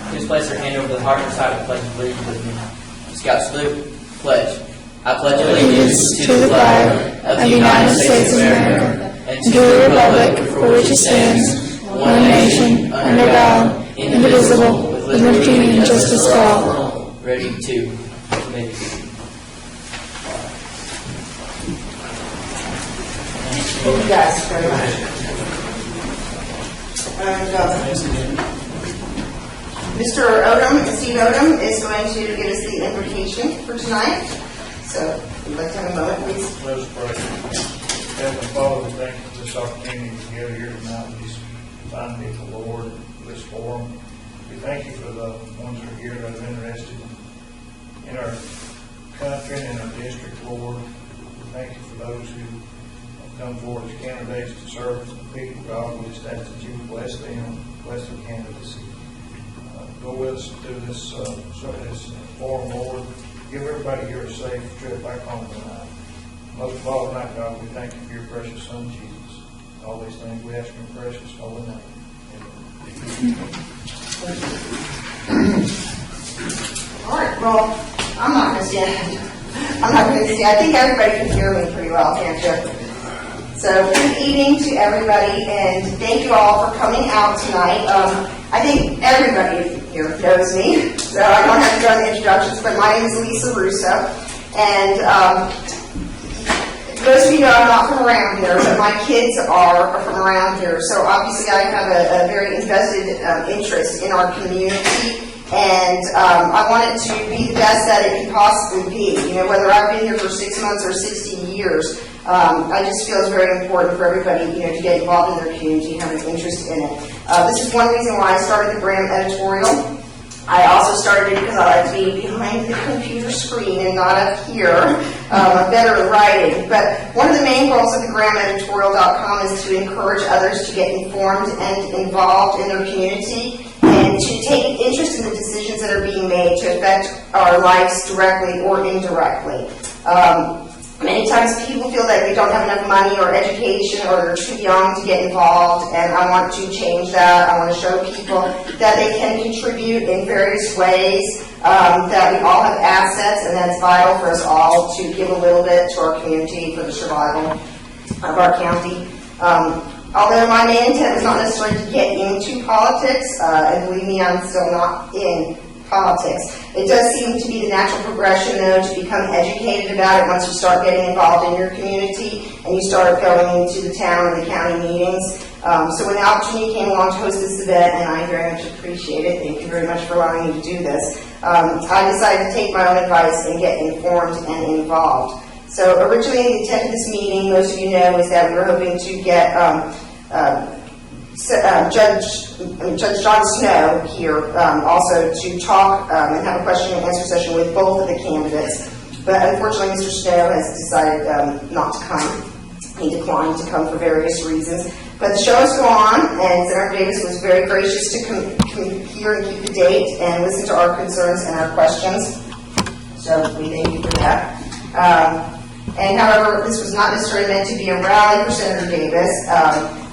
Please place your hand over the heart and recite the Pledge of Allegiance with me. Scout salute. Pledge. I pledge allegiance to the flag of the United States of America and to the republic for which it stands, one nation, under God, indivisible, with liberty and justice for all. Ready to. Maybe. Thank you guys very much. Mr. Odom, Steve Odom, is going to give us the invocation for tonight. So, if you'd like to have a moment, please. Let us pray. Heavenly Father, we thank you for this opportunity to gather here tonight with these fine people, Lord, this forum. We thank you for the ones that are here that are interested in our country and in our district, Lord. We thank you for those who have come forward as candidates to serve the people, God. We just ask that you would bless them, bless their candidacy. Go with us through this forum, Lord. Give everybody here a safe trip back home tonight. Most of all tonight, God, we thank you for your precious Son, Jesus. All these things we ask in your precious holy name. Amen. All right, well, I'm not going to stand. I think everybody can hear me pretty well, can't you? So, good evening to everybody, and thank you all for coming out tonight. I think everybody here knows me, so I don't have to go into introductions, but my name is Russo, and most of you know I'm not from around here, but my kids are from around here, so obviously I have a very invested interest in our community, and I want it to be the best that it can possibly be. You know, whether I've been here for 6 months or 60 years, I just feel it's very important for everybody, you know, to get involved in their community, have an interest in it. This is one reason why I started the Graham editorial. I also started it because I like to be behind the computer screen and not up here. I'm better at writing. But one of the main goals of the GrahamEditorial.com is to encourage others to get informed and involved in their community and to take interest in the decisions that are being made to affect our lives directly or indirectly. Many times people feel that they don't have enough money or education or they're too young to get involved, and I want to change that. I want to show people that they can contribute in various ways, that we all have assets, and that's vital for us all to give a little bit to our community for the survival of our county. Although my main intent was not necessarily to get into politics, and believe me, I'm still not in politics. It does seem to be the natural progression, though, to become educated about it once you start getting involved in your community and you start going into the town and the county meetings. So when the opportunity came along to host this event, and I very much appreciate it, thank you very much for allowing me to do this, I decided to take my own advice and get informed and involved. So originally the intent of this meeting, most of you know, is that we were hoping to get Judge John Snow here also to talk and have a question and answer session with both of the candidates. But unfortunately, Mr. Snow has decided not to come. He declined to come for various reasons. But the show must go on, and Senator Davis was very gracious to come here and keep the date and listen to our concerns and our questions. So we thank you for that. And however, this was not necessarily meant to be a rally for Senator Davis.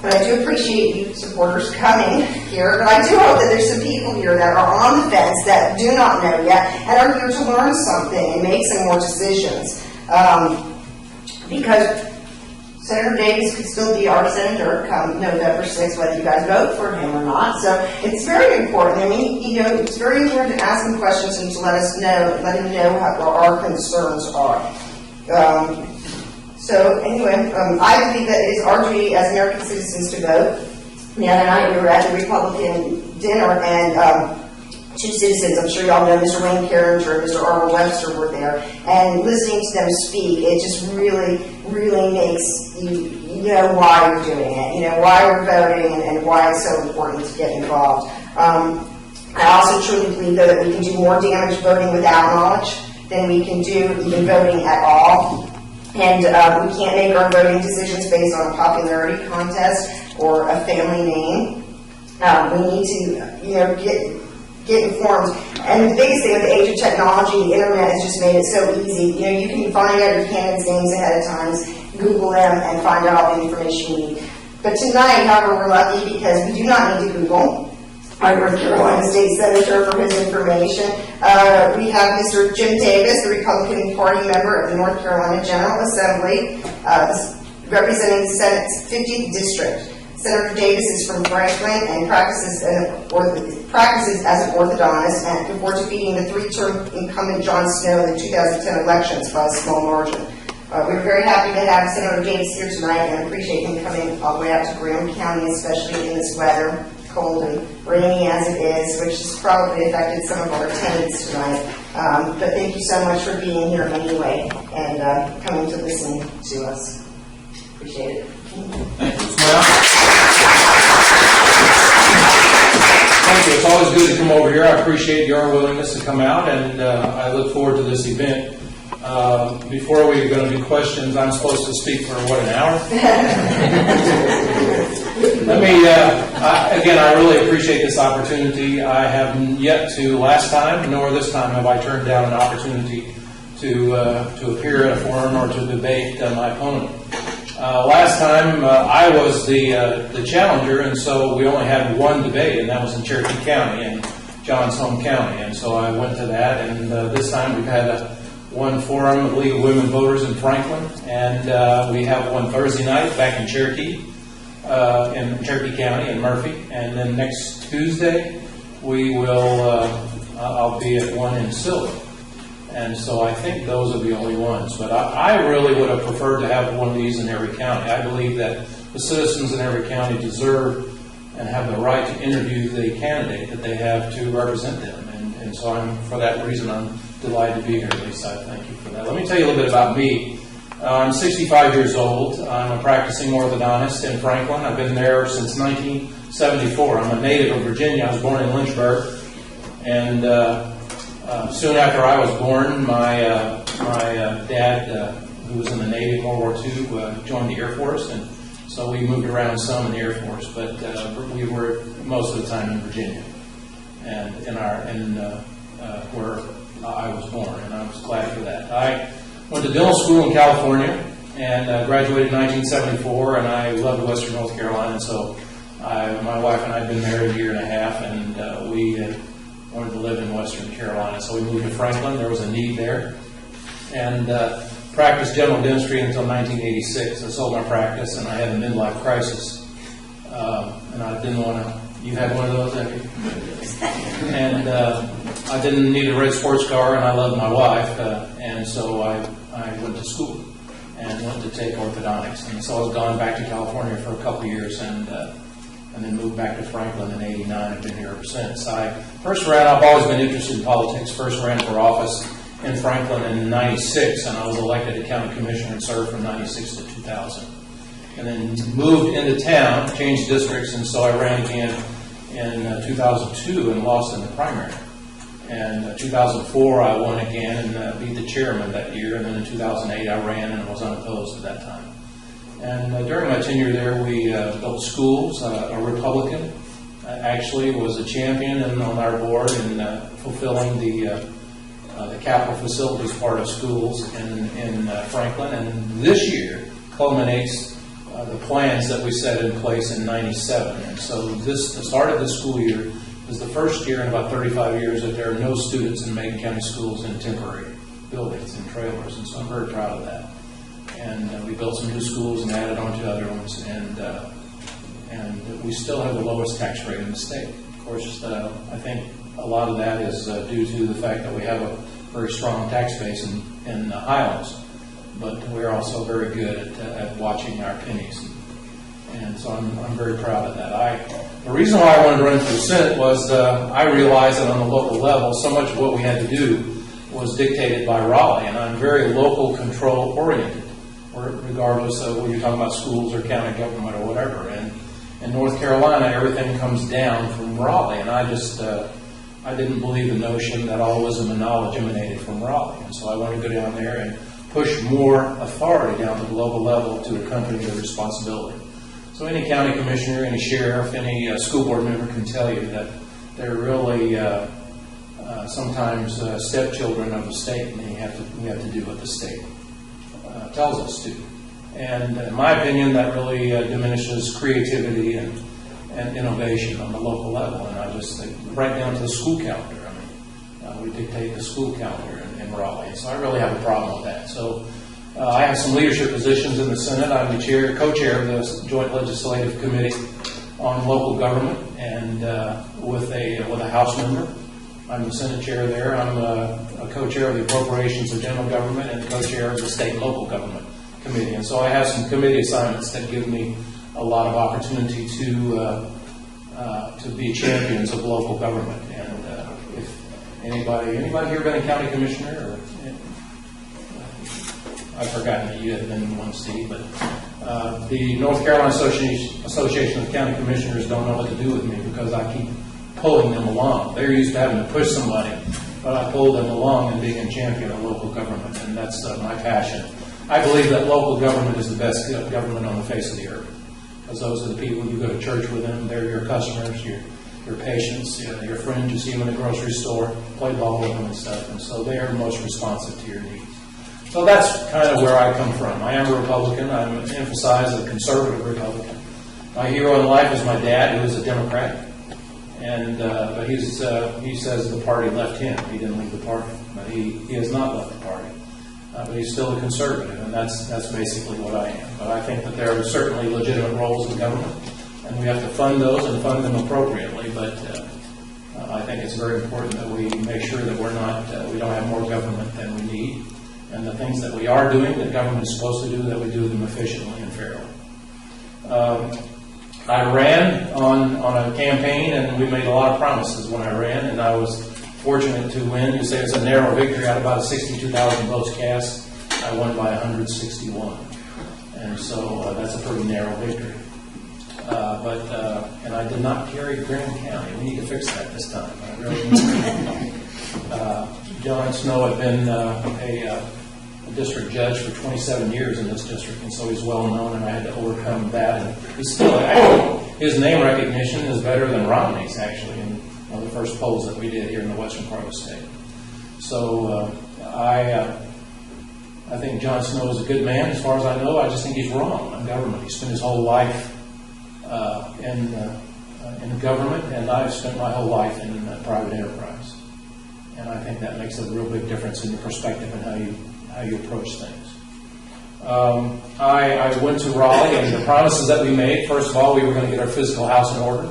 But I do appreciate you supporters coming here. But I do hope that there's some people here that are on the fence that do not know yet and are here to learn something and make some more decisions. Because Senator Davis could still be our senator come November 6th, whether you guys vote for him or not. So it's very important. I mean, you know, it's very important to ask him questions and to let him know what our concerns are. So anyway, I believe that it is our duty as American citizens to vote. The other night we were at the Republican dinner, and two citizens, I'm sure y'all know, Mr. Wayne Carringer and Mr. Arnold Webster were there, and listening to them speak, it just really, really makes you know why you're doing it, you know, why we're voting and why it's so important to get involved. I also truly believe, though, that we can do more damage voting without knowledge than we can do even voting at all. And we can't make our voting decisions based on a popularity contest or a family name. We need to, you know, get informed. And the biggest thing with the age of technology, the internet has just made it so easy. You know, you can find out your candidates' names ahead of time, Google them, and find out all the information you need. But tonight, however, we're lucky because we do not need to Google our North Carolina State Senator for his information. We have Mr. Jim Davis, the Republican Party member of the North Carolina General Assembly, representing the Senate's 50th District. Senator Davis is from Franklin and practices as an orthodontist and before defeating the three-term incumbent John Snow in the 2010 elections by a small margin. We're very happy to have Senator Davis here tonight and appreciate him coming all the way out to Graham County, especially in this weather, cold and rainy as it is, which has probably affected some of our attendance tonight. But thank you so much for being here anyway and coming to listen to us. Appreciate it. Thank you. Thank you. It's always good to come over here. I appreciate your willingness to come out, and I look forward to this event. Before we're going to do questions, I'm supposed to speak for, what, an hour? Let me, again, I really appreciate this opportunity. I have yet to, last time, nor this time, have I turned down an opportunity to appear at a forum or to debate my opponent. Last time, I was the challenger, and so we only had one debate, and that was in Cherokee County, in John's home county. And so I went to that, and this time we've had one forum of League of Women Voters in Franklin, and we have one Thursday night back in Cherokee County in Murphy, and then next Tuesday we will, I'll be at one in Silver. And so I think those are the only ones. But I really would have preferred to have one of these in every county. I believe that the citizens in every county deserve and have the right to interview the candidate that they have to represent them. And so for that reason, I'm delighted to be here. Lisa, I thank you for that. Let me tell you a little bit about me. I'm 65 years old. I'm a practicing orthodontist in Franklin. I've been there since 1974. I'm a native of Virginia. I was born in Lynchburg. And soon after I was born, my dad, who was in the Navy in World War II, joined the Air Force, and so we moved around some in the Air Force, but we were most of the time in Virginia, and where I was born, and I was glad for that. I went to dental school in California and graduated in 1974, and I loved Western North Carolina, and so my wife and I had been married a year and a half, and we wanted to live in Western Carolina, so we moved to Franklin. There was a need there, and practiced general dentistry until 1986. I sold my practice, and I had a midlife crisis, and I didn't want to. You had one of those, have you? And I didn't need a red sports car, and I loved my wife, and so I went to school and went to take orthodontics, and so I was gone back to California for a couple of years, and then moved back to Franklin in '89. I've been here ever since. I've always been interested in politics. First ran for office in Franklin in '96, and I was elected to county commissioner and served from '96 to 2000. And then moved into town, changed districts, and so I ran again in 2002 and lost in the primary. And 2004 I won again and beat the chairman that year, and then in 2008 I ran and was unopposed at that time. And during my tenure there, we built schools. A Republican actually was a champion on our board in fulfilling the capital facilities part of schools in Franklin. And this year culminates the plans that we set in place in '97. And so the start of this school year is the first year in about 35 years that there are no students in Macon County schools in temporary buildings and trailers. And so I'm very proud of that. And we built some new schools and added on to other ones, and we still have the lowest tax rate in the state. Of course, I think a lot of that is due to the fact that we have a very strong tax base in the Highlands, but we're also very good at watching our pennies, and so I'm very proud of that. The reason why I wanted to run for the Senate was I realized that on the local level, so much of what we had to do was dictated by Raleigh, and I'm very local control oriented, regardless of whether you're talking about schools or county government or whatever. And in North Carolina, everything comes down from Raleigh, and I didn't believe the notion that all wisdom and knowledge emanated from Raleigh. And so I wanted to go down there and push more authority down to the local level to accompany the responsibility. So any county commissioner, any sheriff, any school board member can tell you that they're really sometimes stepchildren of the state, and we have to do what the state tells us to. And in my opinion, that really diminishes creativity and innovation on the local level. And I just think, right down to the school calendar. I mean, we dictate the school calendar in Raleigh. So I really have a problem with that. So I have some leadership positions in the Senate. I'm the co-chair of the Joint Legislative Committee on Local Government, and with a House member. I'm the Senate chair there. I'm a co-chair of the Appropriations of General Government and co-chair of the State and Local Government Committee. And so I have some committee assignments that give me a lot of opportunity to be champions of local government. And if anybody here been a county commissioner? Or, I've forgotten that you had been in one, Steve, but the North Carolina Association of County Commissioners don't know what to do with me because I keep pulling them along. They're used to having to push somebody, but I pull them along and being a champion of local government, and that's my passion. I believe that local government is the best government on the face of the earth, because those are the people you go to church with them. They're your customers, your patients, your friends. You see them in the grocery store, play ball with them and stuff, and so they are most responsive to your needs. So that's kind of where I come from. I am a Republican. I'm emphasized a conservative Republican. My hero in life is my dad, who is a Democrat. And but he says the party left him. He didn't leave the party, but he has not left the party. But he's still a conservative, and that's basically what I am. But I think that there are certainly legitimate roles in government, and we have to fund those and fund them appropriately. But I think it's very important that we make sure that we don't have more government than we need, and the things that we are doing that government is supposed to do, that we do them efficiently and fairly. I ran on a campaign, and we made a lot of promises when I ran, and I was fortunate to win. You say it's a narrow victory out of about 62,000 votes cast. I won by 161, and so that's a pretty narrow victory. And I did not carry Graham County. We need to fix that this time. I really need to. John Snow had been a district judge for 27 years in this district, and so he's well known, and I had to overcome that. And he's still, actually, his name recognition is better than Romney's, actually, in one of the first polls that we did here in the western part of the state. So I think John Snow is a good man, as far as I know. I just think he's wrong on government. He spent his whole life in government, and I've spent my whole life in private enterprise. And I think that makes a real big difference in your perspective and how you approach things. I went to Raleigh, and the promises that we made, first of all, we were going to get our physical house in order.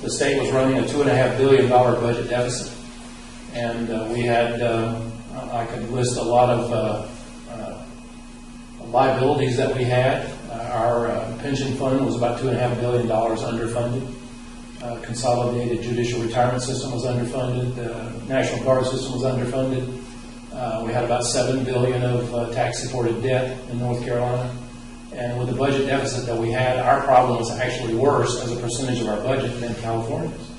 The state was running a $2.5 billion budget deficit, and we had, I could list a lot of liabilities that we had. Our pension fund was about $2.5 billion underfunded. Consolidated judicial retirement system was underfunded. The National Guard system was underfunded. We had about $7 billion of tax-supported debt in North Carolina. And with the budget deficit that we had, our problem was actually worse as a percentage of our budget than California's.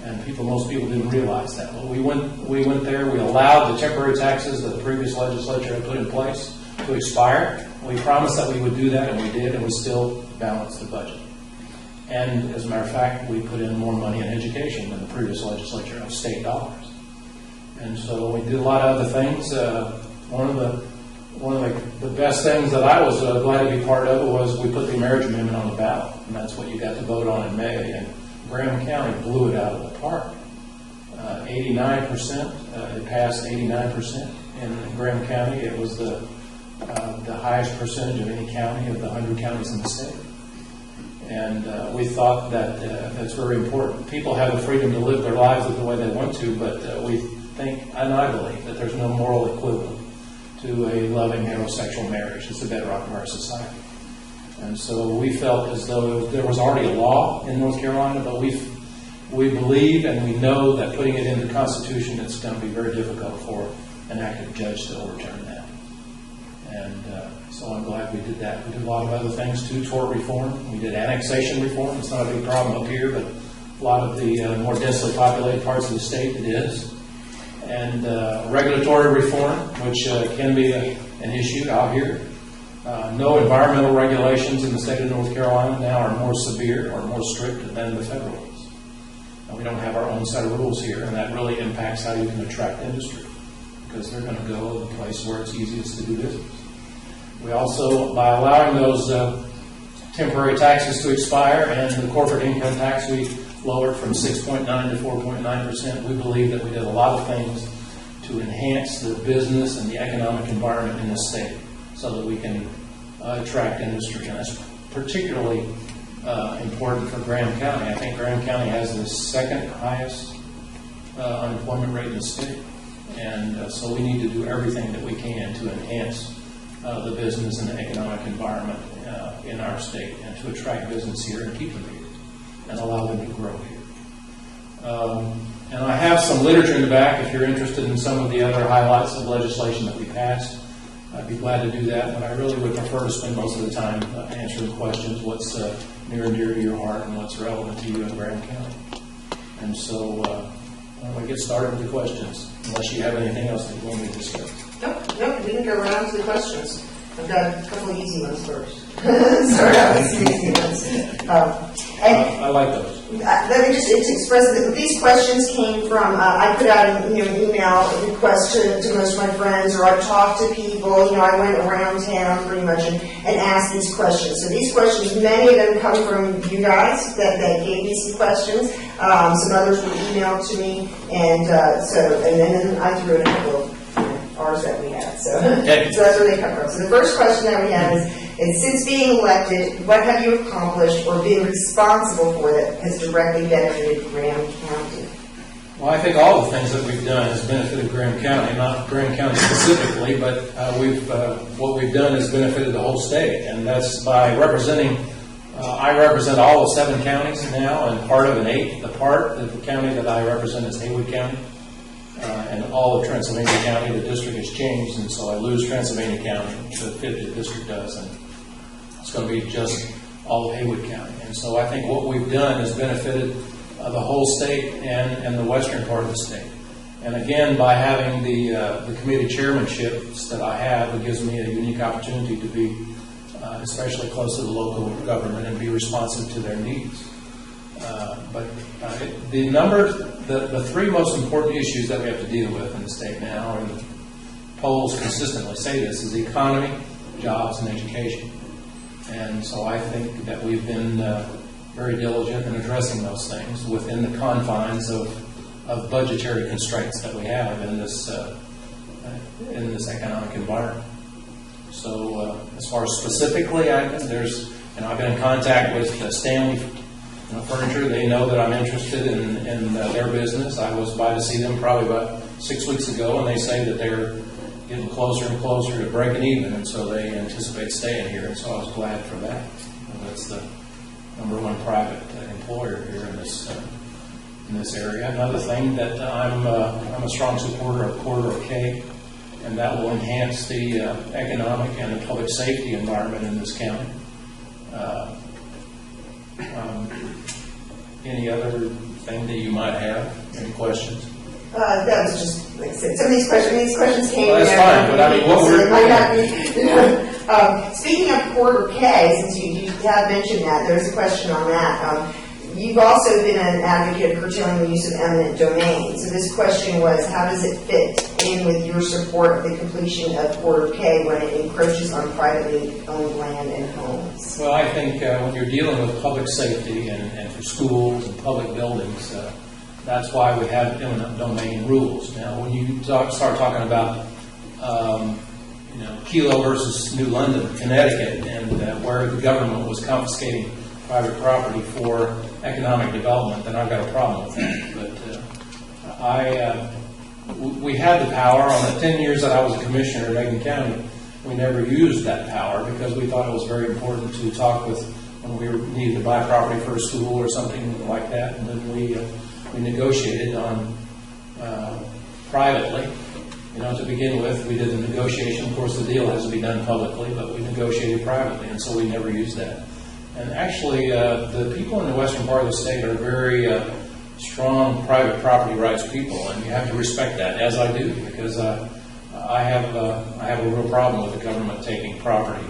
And most people didn't realize that. Well, we went there, we allowed the temporary taxes that the previous legislature had put in place to expire. We promised that we would do that, and we did, and we still balanced the budget. And as a matter of fact, we put in more money in education than the previous legislature of state dollars. And so we did a lot of other things. One of the best things that I was glad to be part of was we put the marriage amendment on the ballot, and that's what you got to vote on in May. And Graham County blew it out of the park. 89%. It passed 89% in Graham County. It was the highest percentage of any county of the 100 counties in the state. And we thought that that's very important. People have the freedom to live their lives the way they want to, but we think, and I believe, that there's no moral equivalent to a loving heterosexual marriage. It's the bedrock of our society. And so we felt as though there was already a law in North Carolina, but we believe and we know that putting it in the Constitution, it's going to be very difficult for an active judge to overturn that. And so I'm glad we did that. We did a lot of other things too, tort reform. We did annexation reform. It's not a big problem up here, but a lot of the more densely populated parts of the state it is. And regulatory reform, which can be an issue out here. No environmental regulations in the state of North Carolina now are more severe or more strict than the federal ones. We don't have our own set of rules here, and that really impacts how you can attract industry, because they're going to go to the place where it's easiest to do business. We also, by allowing those temporary taxes to expire and the corporate income tax we lowered from 6.9 to 4.9%, we believe that we did a lot of things to enhance the business and the economic environment in this state so that we can attract industry. And that's particularly important for Graham County. I think Graham County has the second highest unemployment rate in the state. And so we need to do everything that we can to enhance the business and the economic environment in our state and to attract business here and keep them here and allow them to grow here. And I have some literature in the back if you're interested in some of the other highlights of legislation that we passed. I'd be glad to do that, but I really would prefer to spend most of the time answering questions, what's near and dear to your heart and what's relevant to you in Graham County. And so why don't we get started with the questions, unless you have anything else that you want me to discuss. Nope, we can go around to the questions. I've got a couple of easy ones first. Start out with some easy ones. I like those. Let me just express that these questions came from, I put out an email request to most of my friends, or I talked to people, I went around town pretty much and asked these questions. So these questions, many of them come from you guys that gave me some questions. Some others were emailed to me, and then I threw in a couple of ours that we had. So that's where they come from. So the first question that we have is since being elected, what have you accomplished or been responsible for that has directly benefited Graham County? Well, I think all the things that we've done has benefited Graham County, not Graham County specifically, but what we've done has benefited the whole state, and that's by representing. I represent all of 7 counties now, and part of an 8th. The part of the county that I represent is Haywood County. And all of Transylvania County, the district has changed, and so I lose Transylvania County, the 5th district does, and it's going to be just all of Haywood County. And so I think what we've done has benefited the whole state and the western part of the state. And again, by having the committee chairmanships that I have, it gives me a unique opportunity to be especially close to the local government and be responsive to their needs. But the 3 most important issues that we have to deal with in the state now, and the polls consistently say this, is the economy, jobs, and education. And so I think that we've been very diligent in addressing those things within the confines of budgetary constraints that we have in this economic environment. So as far as specifically, I've been in contact with Stanley Furniture. They know that I'm interested in their business. I was by to see them probably about 6 weeks ago, and they say that they're getting closer and closer to breaking even, and so they anticipate staying here. And so I was glad for that. That's the #1 private employer here in this area. Another thing that I'm a strong supporter of Corridor K, and that will enhance the economic and the public safety environment in this county. Any other thing that you might have? Any questions? That was just, like I said, some of these questions came. Well, that's fine, but I mean, what we're speaking of Corridor K, since you have mentioned that, there's a question on that. You've also been an advocate of curtailing the use of eminent domain. So this question was, how does it fit in with your support of the completion of Corridor K when it encroaches on privately owned land and homes? Well, I think when you're dealing with public safety and for schools and public buildings, that's why we have eminent domain rules. Now, when you start talking about Kelo versus New London, Connecticut, and where the government was confiscating private property for economic development, then I've got a problem with that. But we had the power. On the 10 years that I was a commissioner in Aiken County, we never used that power because we thought it was very important to talk with when we needed to buy property for a school or something like that, and then we negotiated on privately. To begin with, we did the negotiation. Of course, the deal has to be done publicly, but we negotiated privately, and so we never used that. And actually, the people in the western part of the state are very strong private property rights people, and you have to respect that, as I do, because I have a real problem with the government taking property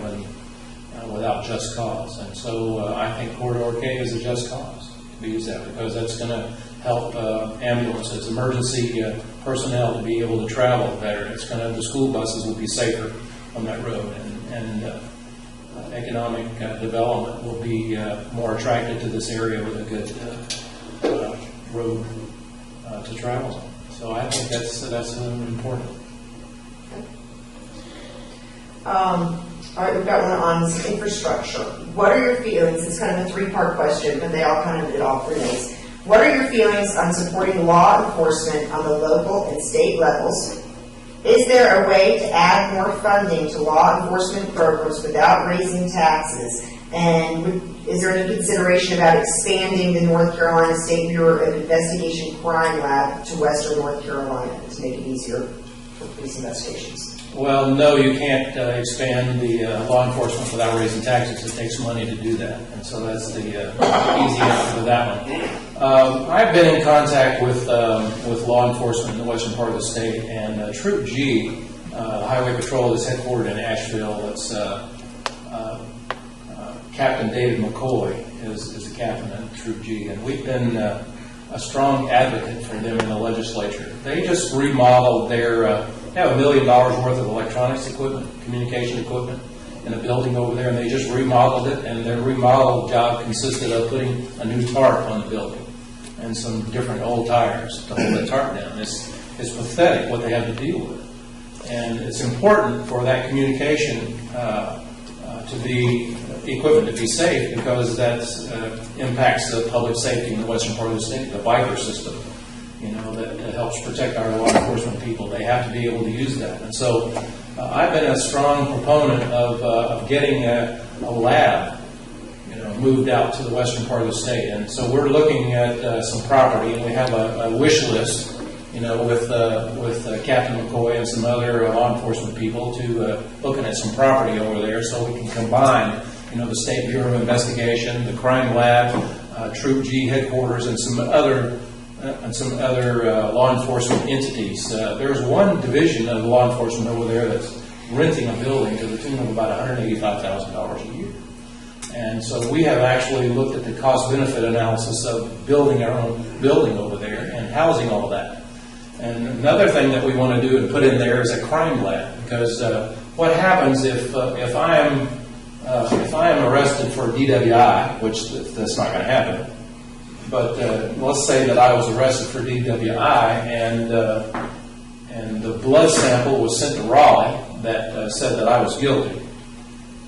without just cause. And so I think Corridor K is a just cause to be used that, because that's going to help ambulances, emergency personnel to be able to travel better. The school buses will be safer on that road, economic development will be more attracted to this area with a good road to travel. So I think that's important. All right, we've got one on infrastructure. What are your feelings? It's kind of a three-part question, but they all kind of hit all three ways. What are your feelings on supporting law enforcement on the local and state levels? Is there a way to add more funding to law enforcement programs without raising taxes? And is there any consideration about expanding the North Carolina State Bureau of Investigation Crime Lab to Western North Carolina to make it easier for police investigations? Well, no, you can't expand the law enforcement without raising taxes. It takes money to do that, and so that's the easy answer to that one. I've been in contact with law enforcement in the western part of the state, and Troop G, Highway Patrol, is headquartered in Asheville. It's Captain David McCoy is the captain of Troop G, and we've been a strong advocate for them in the legislature. They just remodeled their. They have $1 million worth of electronics equipment, communication equipment, in a building over there, and they just remodeled it. And their remodel job consisted of putting a new tarp on the building and some different old tires to hold the tarp down. It's pathetic what they have to deal with, and it's important for that communication to be equipment to be safe, because that impacts the public safety in the western part of the state, the biker system. That helps protect our law enforcement people. They have to be able to use that. And so I've been a strong proponent of getting a lab, moved out to the western part of the state. And so we're looking at some property, and we have a wish list, with Captain McCoy and some other law enforcement people to looking at some property over there so we can combine, the State Bureau of Investigation, the Crime Lab, Troop G headquarters, and some other law enforcement entities. There's one division of law enforcement over there that's renting a building to the tune of about $185,000 a year. And so we have actually looked at the cost-benefit analysis of building our own building over there and housing all that. And another thing that we want to do and put in there is a crime lab, because what happens if I am arrested for DWI, which that's not going to happen. But let's say that I was arrested for DWI, and the blood sample was sent to Raleigh that said that I was guilty,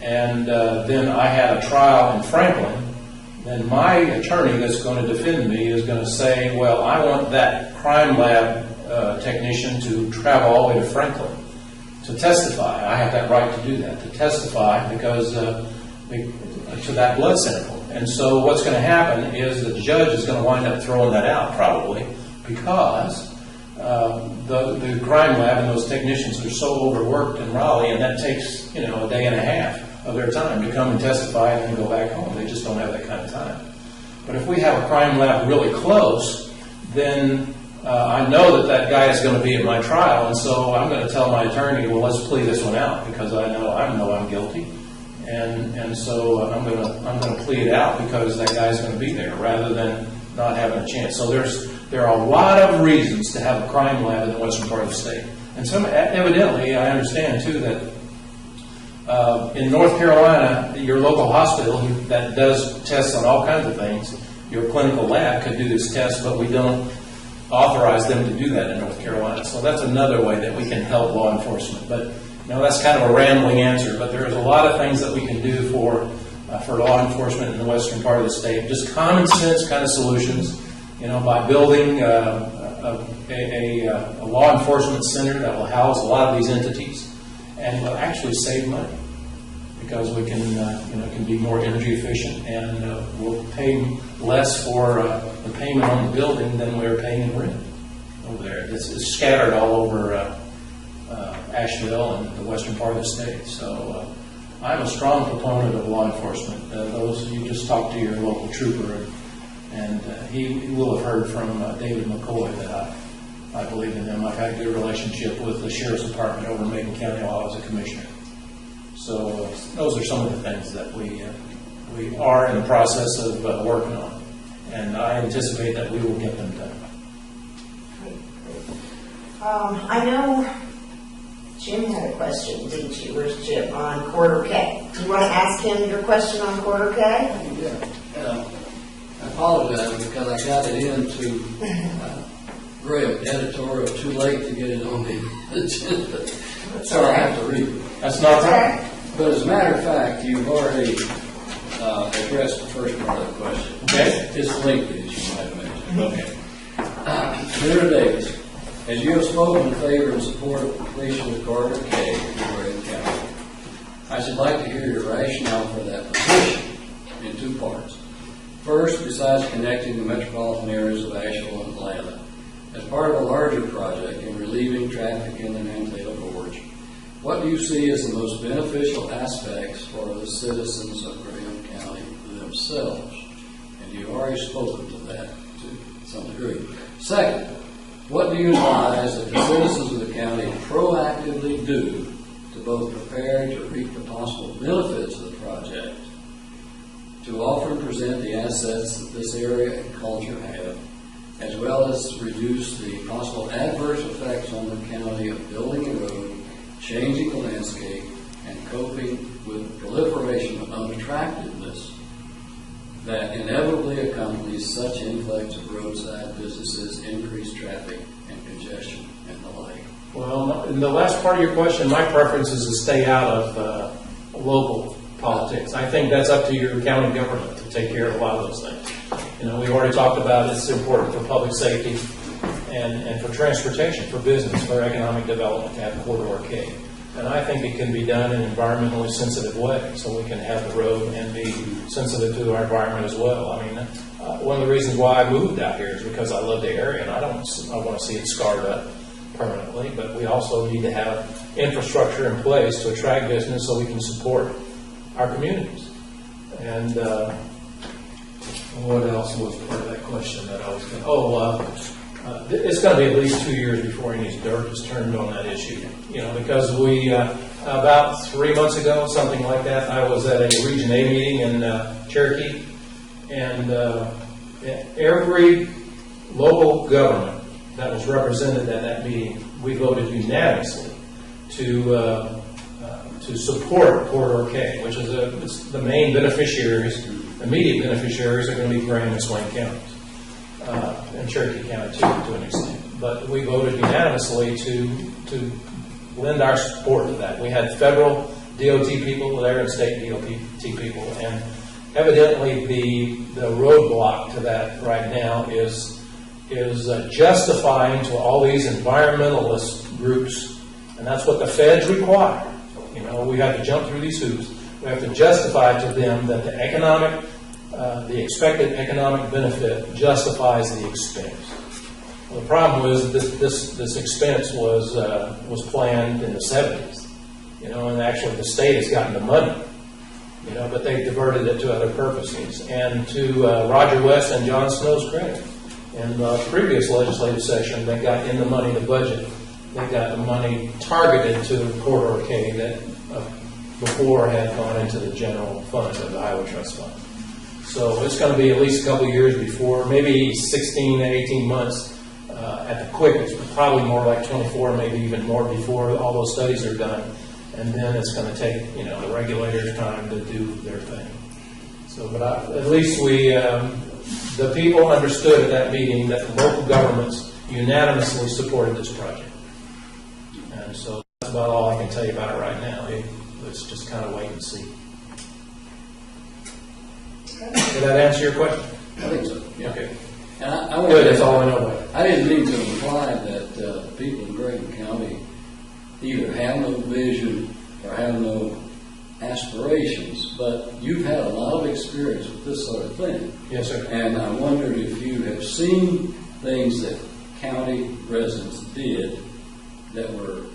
and then I had a trial in Franklin. Then my attorney that's going to defend me is going to say, well, I want that crime lab technician to travel all the way to Franklin to testify. I have that right to do that, to testify, because to that blood sample. And so what's going to happen is the judge is going to wind up throwing that out, probably, because the crime lab and those technicians are so overworked in Raleigh, and that takes a day and a half of their time to come and testify and then go back home. They just don't have that kind of time. But if we have a crime lab really close, then I know that guy is going to be at my trial, and so I'm going to tell my attorney, well, let's plea this one out, because I know I'm guilty. And so I'm going to plea it out because that guy's going to be there rather than not having a chance. So there are a lot of reasons to have a crime lab in the western part of the state. And evidently, I understand too that in North Carolina, your local hospital that does tests on all kinds of things, your clinical lab could do this test, but we don't authorize them to do that in North Carolina. So that's another way that we can help law enforcement. But that's kind of a rambling answer, but there's a lot of things that we can do for law enforcement in the western part of the state. Just common sense kind of solutions, by building a law enforcement center that will house a lot of these entities and will actually save money, because we can be more energy efficient, and we'll pay less for the payment on the building than we're paying in rent over there. It's scattered all over Asheville and the western part of the state. So I'm a strong proponent of law enforcement. Those you just talked to your local trooper, and he will have heard from David McCoy that I believe in him. I've had a good relationship with the Sheriff's Department over in Macon County while I was a commissioner. So those are some of the things that we are in the process of working on, and I anticipate that we will get them done. I know Jim had a question, didn't you? Where's Jim? On quarter K. Do you want to ask him your question on quarter K? Yeah. I apologize because I got it into Graham editorial too late to get it on the agenda. So I have to read it. That's not right. But as a matter of fact, you've already addressed the first part of the question. Okay. It's lengthy, as you might imagine. Okay. Senator Davis, as you have spoken in favor and support of completion of Carter K in Graham County, I should like to hear your rationale for that position in two parts. First, besides connecting the metropolitan areas of Asheville and Atlanta, as part of a larger project in relieving traffic in the Mankato Gorge, what do you see as the most beneficial aspects for the citizens of Graham County themselves? And you've already spoken to that to some degree. Second, what do you advise that the citizens of the county proactively do to both prepare to reap the possible benefits of the project, to offer and present the assets that this area and culture have, as well as reduce the possible adverse effects on the county of building a road, changing the landscape, and coping with the proliferation of unattractiveness that inevitably accompanies such influx of roadside businesses, increased traffic and congestion, and the like? Well, in the last part of your question, my preference is to stay out of local politics. I think that's up to your county government to take care of a lot of those things. You know, we've already talked about it's important for public safety and for transportation, for business, for economic development to have Corridor K. And I think it can be done in an environmentally sensitive way, so we can have the road and be sensitive to our environment as well. I mean, one of the reasons why I moved out here is because I love the area and I want to see it scarred up permanently, but we also need to have infrastructure in place to attract business so we can support our communities. And what else was part of that question that I was going to... it's going to be at least 2 years before any dirt is turned on that issue. You know, because we, about 3 months ago, something like that, I was at a Region A meeting in Cherokee, and every local government that was represented at that meeting, we voted unanimously to support Corridor K, which is the main beneficiaries, immediate beneficiaries are going to be Graham and Swain counties. And Cherokee County too, to an extent. But we voted unanimously to lend our support to that. We had federal DOT people there and state DOT people, and evidently the roadblock to that right now is justifying to all these environmentalist groups, and that's what the feds require. You know, we have to jump through these hoops. We have to justify to them that the expected economic benefit justifies the expense. Well, the problem was this expense was planned in the 70s, you know, and actually the state has gotten the money, you know, but they diverted it to other purposes. And to Roger West and John Snow's credit, in the previous legislative session, they got in the money, the budget, they got the money targeted to Corridor K that before had gone into the general fund of the Highway Trust Fund. So it's going to be at least a couple of years before, maybe 16 to 18 months at the quickest, but probably more like 24, maybe even more before all those studies are done. And then it's going to take, you know, the regulators time to do their thing. So, but at least the people understood at that meeting that the local governments unanimously supported this project. And so that's about all I can tell you about it right now. Let's just kind of wait and see. Did that answer your question? I think so. Yeah. Okay. And I Good, that's all I know about it. I didn't mean to imply that the people in Graham County either have no vision or have no aspirations, but you've had a lot of experience with this sort of thing. Yes, sir. And I wondered if you have seen things that county residents did that were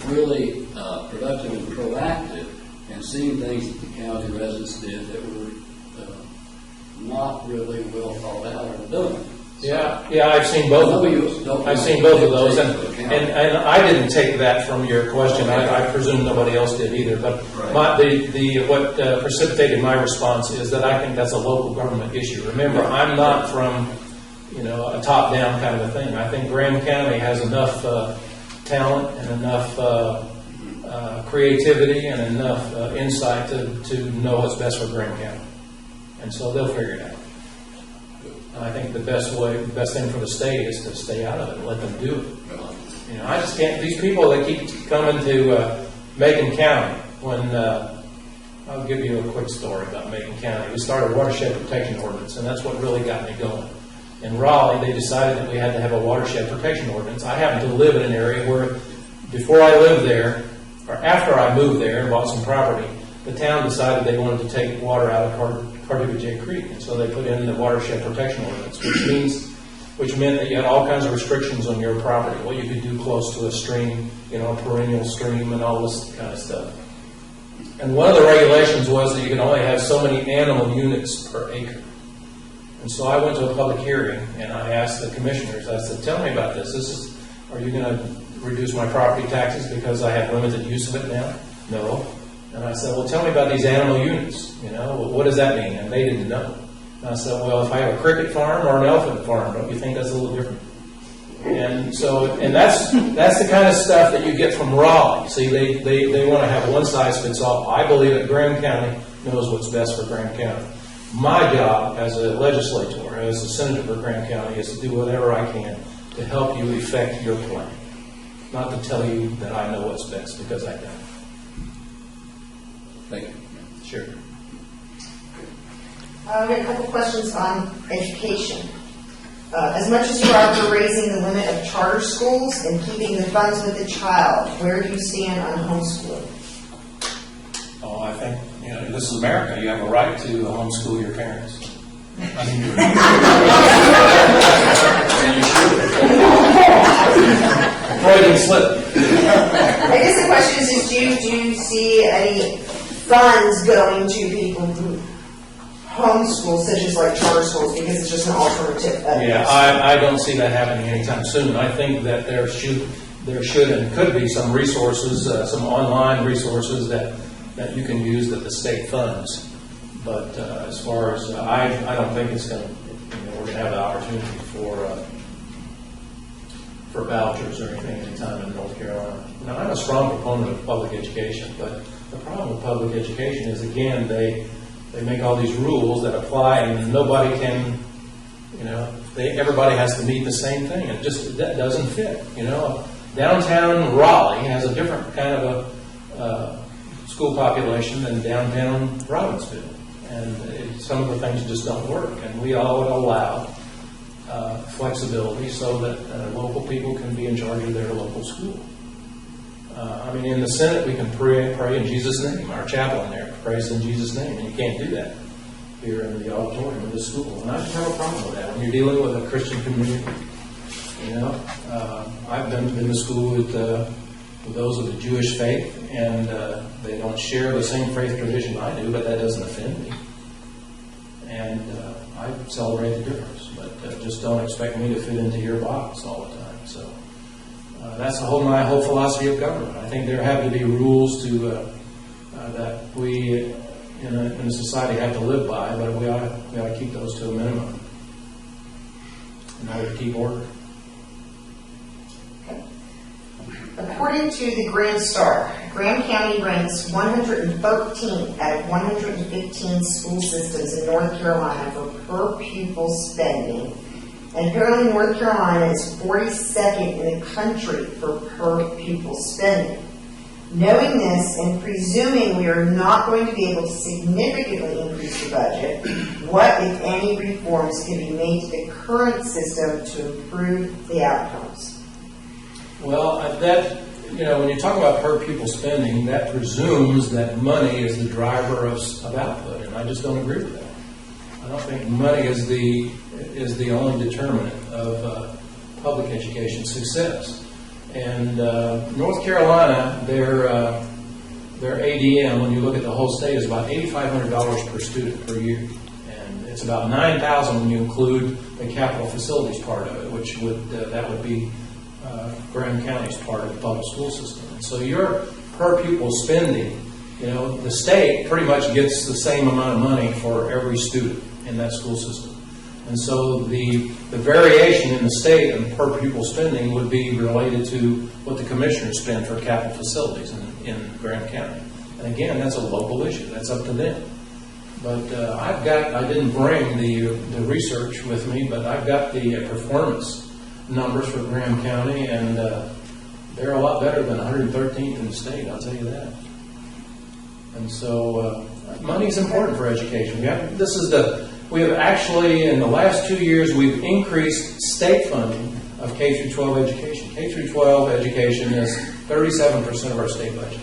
really productive and proactive, and seen things that the county residents did that were not really well thought out or done. Yeah, I've seen both of those. I've seen both of those, and I didn't take that from your question. I presume nobody else did either. But what precipitated my response is that I think that's a local government issue. Remember, I'm not from a top-down kind of a thing. I think Graham County has enough talent and enough creativity and enough insight to know what's best for Graham County. And so they'll figure it out. And I think the best thing for the state is to stay out of it and let them do it. You know, I just can't, these people that keep coming to Macon County, when, I'll give you a quick story about Macon County. We started a watershed protection ordinance, and that's what really got me going. In Raleigh, they decided that we had to have a watershed protection ordinance. I happen to live in an area where, before I lived there, or after I moved there and bought some property, the town decided they wanted to take water out of Cardiga Creek, and so they put in the watershed protection ordinance, which meant that you had all kinds of restrictions on your property, what you could do close to a stream, you know, a perennial stream, and all this kind of stuff. And one of the regulations was that you could only have so many animal units per acre. And so I went to a public hearing, and I asked the commissioners, I said, tell me about this. Are you going to reduce my property taxes because I have limited use of it now? No. And I said, well, tell me about these animal units. You know, what does that mean? And they didn't know. And I said, well, if I have a cricket farm or an elephant farm, don't you think that's a little different? And so, and that's the kind of stuff that you get from Raleigh. See, they want to have one size fits all. I believe that Graham County knows what's best for Graham County. My job as a legislator, as a senator for Graham County, is to do whatever I can to help you effect your plan. Not to tell you that I know what's best, because I don't. Thank you. Sure. I have a couple questions on education. As much as you are for raising the limit of charter schools and keeping the funds with the child, where do you stand on homeschooling? Oh, I think, you know, this is America. You have a right to homeschool your parents. I mean, and you should. Freudian slip. I guess the question is do you see any funds going to people who homeschool, such as like charter schools, because it's just an alternative? Yeah, I don't see that happening anytime soon. I think that there should and could be some resources, some online resources that you can use that the state funds. But as far as I don't think it's going to, we're going to have the opportunity for vouchers or anything anytime in North Carolina. Now, I'm a strong proponent of public education, but the problem with public education is, again, they make all these rules that apply, and nobody can, you know, everybody has to meet the same thing. It just that doesn't fit. You know, downtown Raleigh has a different kind of a school population than downtown Robbinsville, and some of the things just don't work. And we all would allow flexibility so that local people can be in charge of their local school. I mean, in the Senate, we can pray in Jesus' name. Our chaplain there prays in Jesus' name, and you can't do that here in the auditorium of the school. And I just have a problem with that when you're dealing with a Christian community. You know, I've been to school with those of the Jewish faith, and they don't share the same faith tradition I do, but that doesn't offend me. And I celebrate the difference, but just don't expect me to fit into your box all the time. So. That's my whole philosophy of government. I think there have to be rules that we in a society have to live by, but we ought to keep those to a minimum in order to keep order. According to the Grand Star, Graham County ranks 113 out of 115 school systems in North Carolina for per pupil spending. And apparently North Carolina is 42nd in the country for per pupil spending. Knowing this and presuming we are not going to be able to significantly increase the budget, what, if any, reforms can be made to the current system to improve the outcomes? Well, when you talk about per pupil spending, that presumes that money is the driver of output, and I just don't agree with that. I don't think money is the only determinant of public education success. And North Carolina, their ADM, when you look at the whole state, is about $8,500 per student per year, and it's about $9,000 when you include the capital facilities part of it, which that would be Graham County's part of the public school system. And so your per pupil spending, the state pretty much gets the same amount of money for every student in that school system. And so the variation in the state and per pupil spending would be related to what the commissioners spend for capital facilities in Graham County. And again, that's a local issue. That's up to them. But I didn't bring the research with me, but I've got the performance numbers for Graham County, and they're a lot better than 113th in the state, I'll tell you that. And so money is important for education. We have actually, in the last 2 years, we've increased state funding of K through 12 education. K through 12 education is 37% of our state budget,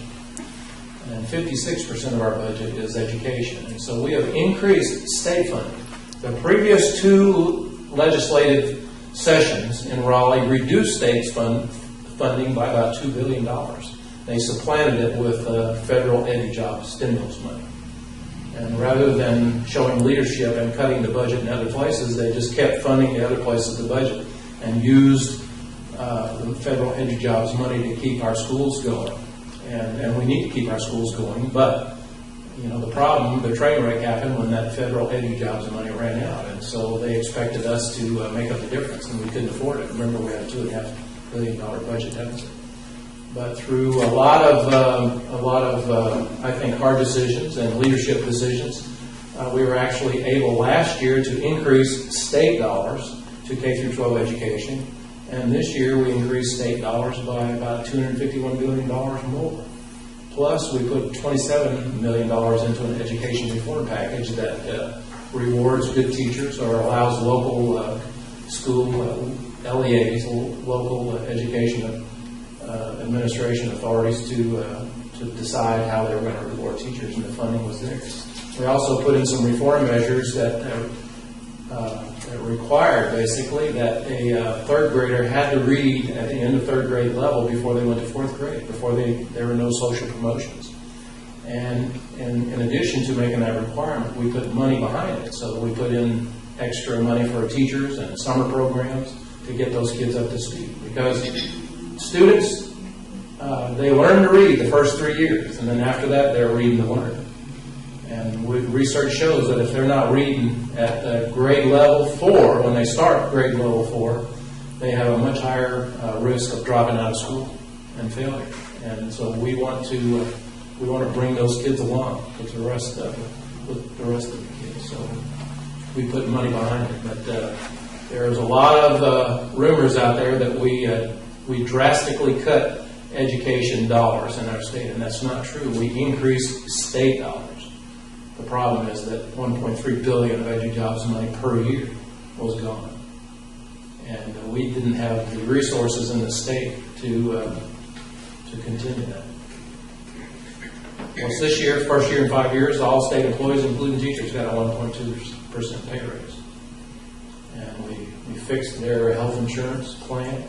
and 56% of our budget is education. And so we have increased state funding. The previous 2 legislative sessions in Raleigh reduced state funding by about $2 billion. They supplanted it with federal EduJob stimulus money. And rather than showing leadership and cutting the budget in other places, they just kept funding the other places of the budget and used the federal EduJobs money to keep our schools going. And we need to keep our schools going, but the train wreck happened when that federal EduJobs money ran out, and so they expected us to make up the difference, and we couldn't afford it. Remember, we had a $2.5 billion budget deficit. But through a lot of I think hard decisions and leadership decisions, we were actually able last year to increase state dollars to K through 12 education, and this year we increased state dollars by about $251 billion more. Plus, we put $27 million into an education reform package that rewards good teachers or allows local school LEAs, local education administration authorities to decide how they were going to reward teachers, and the funding was there. We also put in some reform measures that required, basically, that a third grader had to read at the end of third grade level before they went to fourth grade, before there were no social promotions. And in addition to making that requirement, we put money behind it. So we put in extra money for teachers and summer programs to get those kids up to speed. Because students, they learn to read the first 3 years, and then after that, they're reading to learn. And research shows that if they're not reading at grade level 4, when they start grade level 4, they have a much higher risk of dropping out of school and failure. And so we want to bring those kids along with the rest of the kids. So we put money behind it. But there's a lot of rumors out there that we drastically cut education dollars in our state, and that's not true. We increased state dollars. The problem is that $1.3 billion of EduJobs money per year was gone, and we didn't have the resources in the state to continue that. Well, this year, first year in 5 years, all state employees, including teachers, got a 1.2% pay raise, and we fixed their health insurance plan.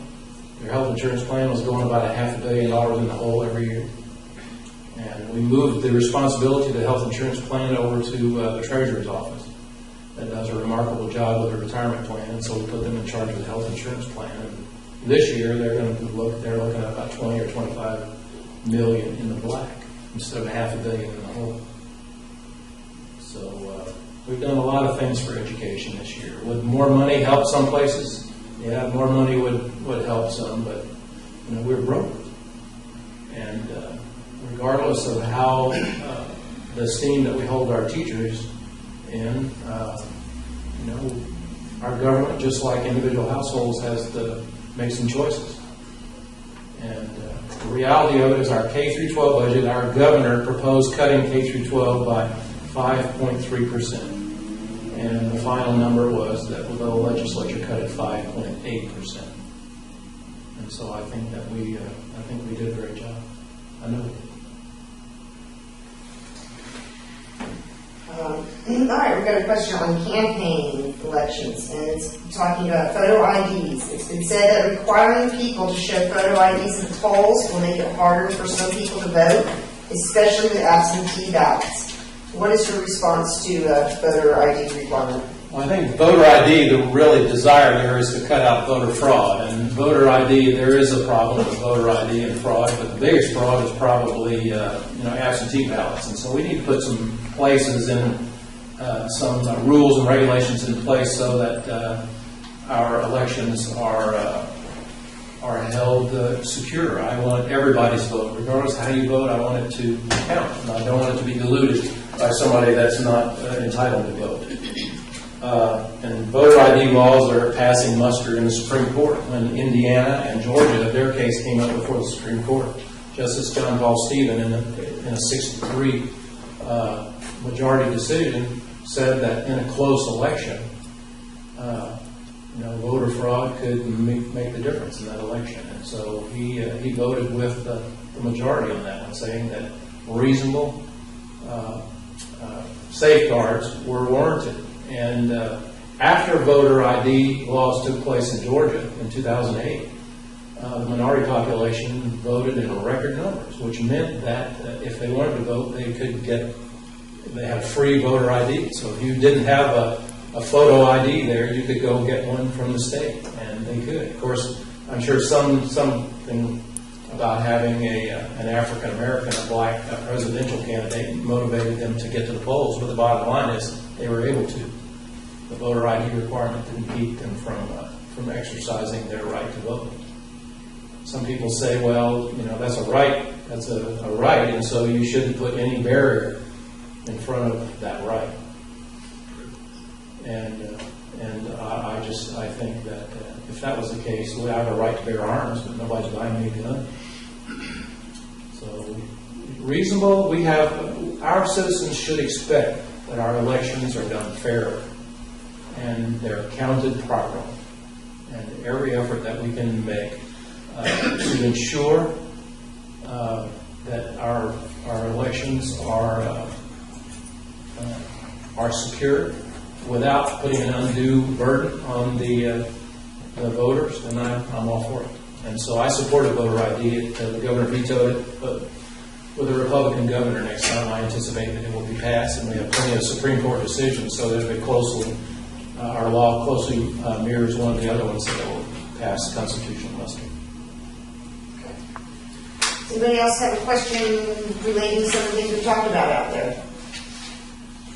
Their health insurance plan was going about $500 million in the hole every year. And we moved the responsibility of the health insurance plan over to the Treasurer's office. That does a remarkable job with the retirement plan, and so we put them in charge of the health insurance plan. And this year, they're looking at about 20 or 25 million in the black instead of $500 million in the hole. So we've done a lot of things for education this year. Would more money help some places? Yeah, more money would help some, but we're broke. And regardless of how the esteem that we hold our teachers in, our government, just like individual households, has to make some choices. And the reality of it is our K through 12 budget, our governor proposed cutting K through 12 by 5.3%. And the final number was that the legislature cut it 5.8%. And so I think that we did a great job. I know we did. All right, we've got a question on campaign elections, and it's talking about photo IDs. It's been said that requiring people to show photo IDs at the polls will make it harder for some people to vote, especially with absentee ballots. What is your response to voter ID requirement? Well, I think voter ID, the really desire there is to cut out voter fraud. And voter ID, there is a problem with voter ID and fraud, but the biggest fraud is probably absentee ballots. And so we need to put some places in some rules and regulations in place so that our elections are held secure. I want everybody's vote, regardless of how you vote. I want it to count, and I don't want it to be diluted by somebody that's not entitled to vote. And voter ID laws are passing muster in the Supreme Court. When Indiana and Georgia, their case came up before the Supreme Court, Justice John Paul Stephen, in a 6-3 majority decision, said that in a close election, voter fraud could make the difference in that election. And so he voted with the majority on that one, saying that reasonable safeguards were warranted. And after voter ID laws took place in Georgia in 2008, the minority population voted in record numbers, which meant that if they wanted to vote, they had a free voter ID. So if you didn't have a photo ID there, you could go get one from the state, and they could. Of course, I'm sure something about having an African American, a black presidential candidate motivated them to get to the polls, but the bottom line is they were able to. The voter ID requirement didn't keep them from exercising their right to vote. Some people say, well, that's a right, and so you shouldn't put any barrier in front of that right. And I think that if that was the case, we have a right to bear arms, but nobody's buying any gun. So reasonable. Our citizens should expect that our elections are done fairly and they're counted properly, and every effort that we can make to ensure that our elections are secure without putting an undue burden on the voters, then I'm all for it. And so I supported voter ID. The governor vetoed it, but with a Republican governor next time, I anticipate that it will be passed, and we have plenty of Supreme Court decisions, so there's been our law closely mirrors one of the other ones that will pass constitutional muster. Does anybody else have a question relating to some of the things we talked about out there?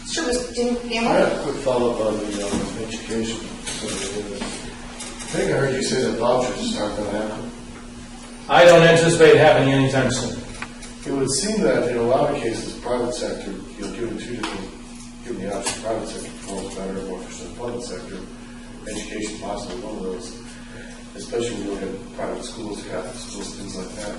Sure, Mr. I Gamble? have a quick follow-up on the education. I think I heard you say that vouchers aren't going to happen. I don't anticipate it happening anytime soon. It would seem that in a lot of cases, private sector, given the option, private sector performs better or worse than the public sector. Education possibly one of those, especially when you look at private schools, Catholic schools, things like that.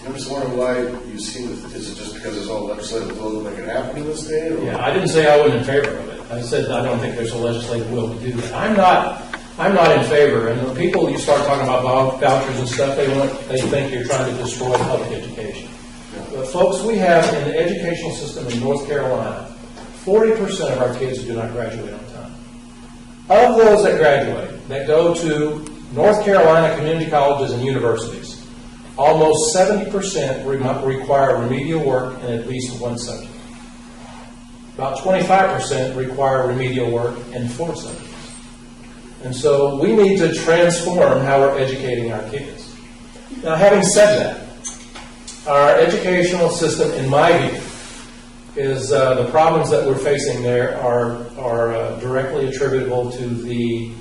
I'm just wondering why you seem that, is it just because there's all legislative will to make it happen in this state? Or? Yeah, I didn't say I wasn't in favor of it. I said I don't think there's a legislative will to do that. I'm not in favor. And when people, you start talking about vouchers and stuff, they think you're trying to destroy public education. Yeah. But folks, we have in the educational system in North Carolina, 40% of our kids do not graduate on time. Of those that graduate, that go to North Carolina community colleges and universities, almost 70% require remedial work in at least one subject. About 25% require remedial work in 4 subjects. And so we need to transform how we're educating our kids. Now, having said that, our educational system, in my view, is the problems that we're facing there are directly attributable to the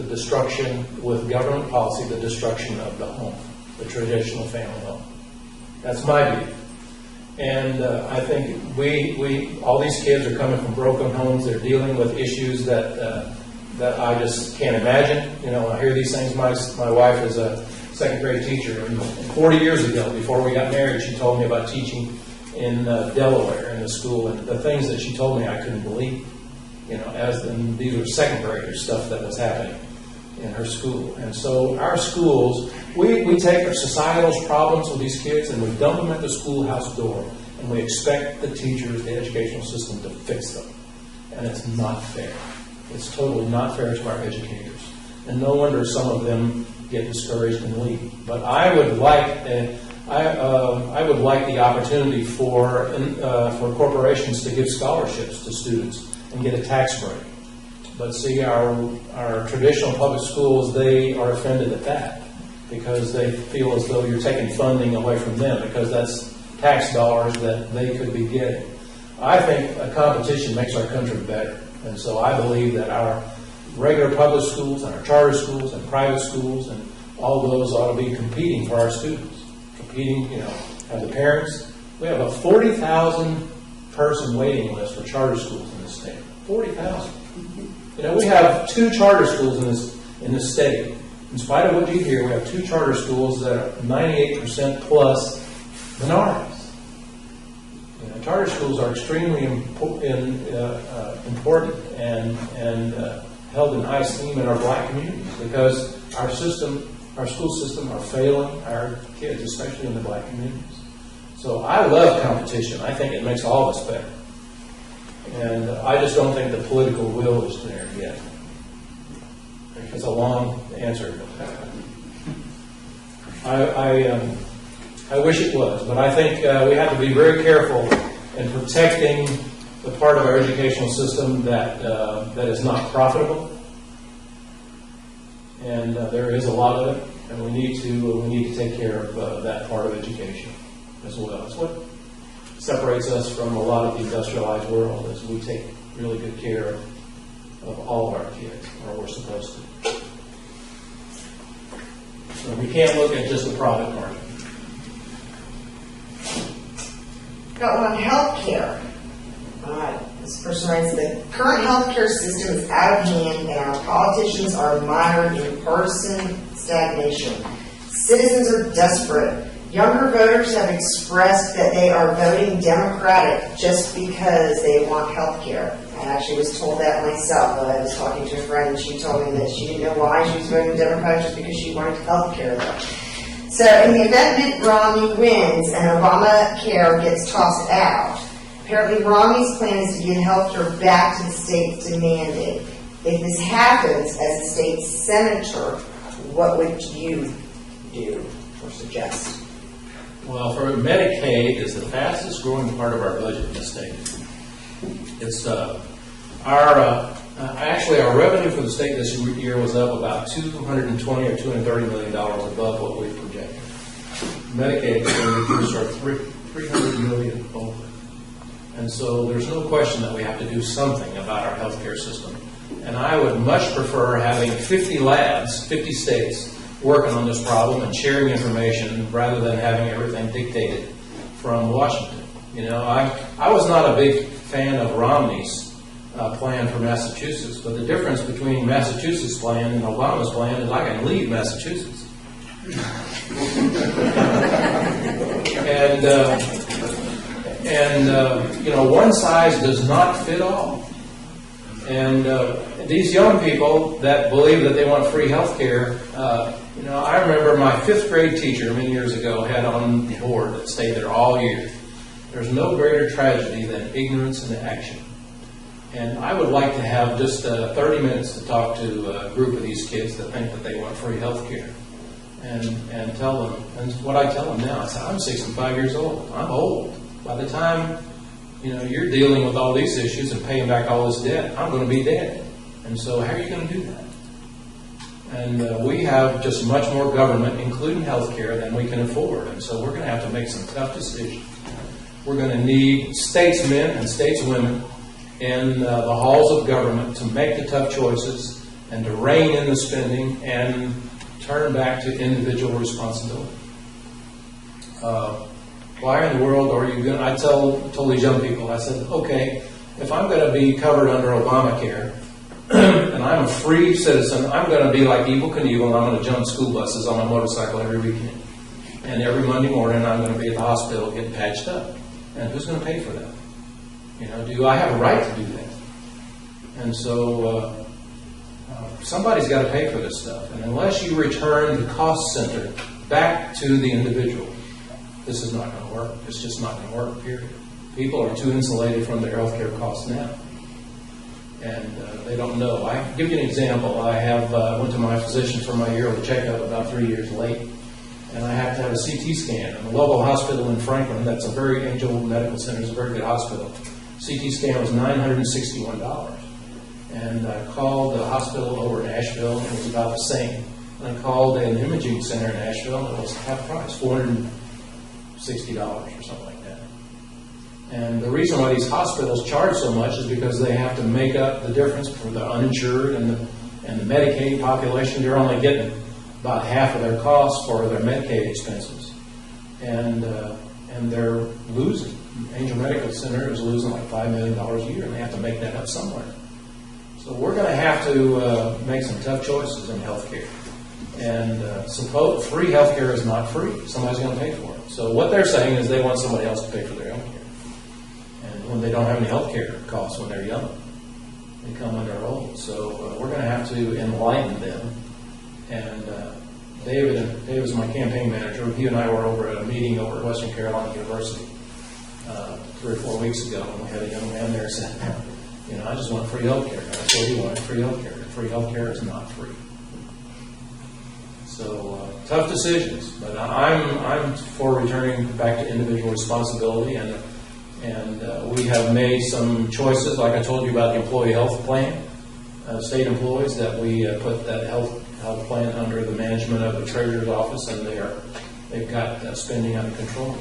destruction with government policy, the destruction of the home, the traditional family home. That's my view. And I think all these kids are coming from broken homes. They're dealing with issues that I just can't imagine. I hear these things. My wife is a second grade teacher, and 40 years ago, before we got married, she told me about teaching in Delaware in a school, and the things that she told me I couldn't believe. And these were second graders, stuff that was happening in her school. And so our schools, we take our societal problems with these kids and we dump them at the schoolhouse door, and we expect the teachers, the educational system to fix them. And it's not fair. It's totally not fair to our educators. And no wonder some of them get discouraged and leave. But I would like the opportunity for corporations to give scholarships to students and get a tax break. But see, our traditional public schools, they are offended at that because they feel as though you're taking funding away from them because that's tax dollars that they could be getting. I think a competition makes our country better. And so I believe that our regular public schools and our charter schools and private schools and all those ought to be competing for our students. Competing, have the parents. We have a 40,000 person waiting list for charter schools in this state. 40,000. We have 2 charter schools in this state. In spite of what you hear, we have 2 charter schools that are 98% plus minorities. Charter schools are extremely important and held in high esteem in our black communities because our school system are failing our kids, especially in the black communities. So I love competition. I think it makes all of us better. And I just don't think the political will is there yet. It's a long answer. I wish it was, but I think we have to be very careful in protecting the part of our educational system that is not profitable. And there is a lot of it, and we need to take care of that part of education as well. It's what separates us from a lot of the industrialized world, is we take really good care of all of our kids, or we're supposed to. So we can't look at just the profit margin. Got one on healthcare. This person writes, the current healthcare system is out of hand and our politicians are mired in partisan stagnation. Citizens are desperate. Younger voters have expressed that they are voting Democratic just because they want healthcare. I actually was told that myself. I was talking to a friend and she told me that she didn't know why she was voting Democratic, just because she wanted healthcare. So in the event Mitt Romney wins and Obamacare gets tossed out, apparently Romney's plan is to give health care back to the states demanded. If this happens, as a state senator, what would you do or suggest? Well, for Medicaid is the fastest growing part of our budget in the state. It's actually our revenue for the state this year was up about $220 or $230 million above what we projected. Medicaid expenditures are $300 million over. And so there's no question that we have to do something about our healthcare system. And I would much prefer having 50 labs, 50 states, working on this problem and sharing information rather than having everything dictated from Washington. I was not a big fan of Romney's plan for Massachusetts, but the difference between Massachusetts' plan and Obama's plan is I can leave Massachusetts. One size does not fit all. And these young people that believe that they want free health care, I remember my 5th grade teacher many years ago had on the board that stayed there all year. There's no greater tragedy than ignorance and action. And I would like to have just 30 minutes to talk to a group of these kids that think that they want free health care. And tell them, and what I tell them now, I say, I'm 65 years old. I'm old. By the time you're dealing with all these issues and paying back all this debt, I'm going to be dead. And so how are you going to do that? And we have just much more government, including health care, than we can afford. And so we're going to have to make some tough decisions. We're going to need statesmen and stateswomen in the halls of government to make the tough choices and to rein in the spending and turn back to individual responsibility. Why in the world are you going to... I told these young people, I said, okay, if I'm going to be covered under Obamacare and I'm a free citizen, I'm going to be like Evel Knievel and I'm going to jump school buses on my motorcycle every weekend. And every Monday morning I'm going to be at the hospital getting patched up. And who's going to pay for that? Do I have a right to do that? And so somebody's got to pay for this stuff. And unless you return the cost center back to the individual, this is not going to work. It's just not going to work, period. People are too insulated from their health care costs now. And they don't know. I give you an example. I went to my physician for my yearly checkup about 3 years late. And I have to have a CT scan. And the local hospital in Franklin, that's a very Angel Medical Center, is a very good hospital. CT scan was $961. And I called the hospital over in Asheville, and it was about the same. And I called an imaging center in Asheville, and it was half price, $460 or something like that. And the reason why these hospitals charge so much is because they have to make up the difference for the uninsured and the Medicaid population. They're only getting about half of their costs for their Medicaid expenses. And they're losing. Angel Medical Center is losing like $5 million a year, and they have to make that up somewhere. So we're going to have to make some tough choices in healthcare. And free healthcare is not free. Somebody's going to pay for it. So what they're saying is they want somebody else to pay for their healthcare. And when they don't have any healthcare costs when they're young, they come when they're old. So we're going to have to enlighten them. And David is my campaign manager. He and I were over at a meeting over at Western Carolina University 3 or 4 weeks ago, and we had a young man there saying, I just want free health care. That's what he wanted, free health care. Free health care is not free. So tough decisions, but I'm for returning back to individual responsibility, and we have made some choices, like I told you about the employee health plan, state employees, that we put that health plan under the management of the treasurer's office, and they've got spending under control.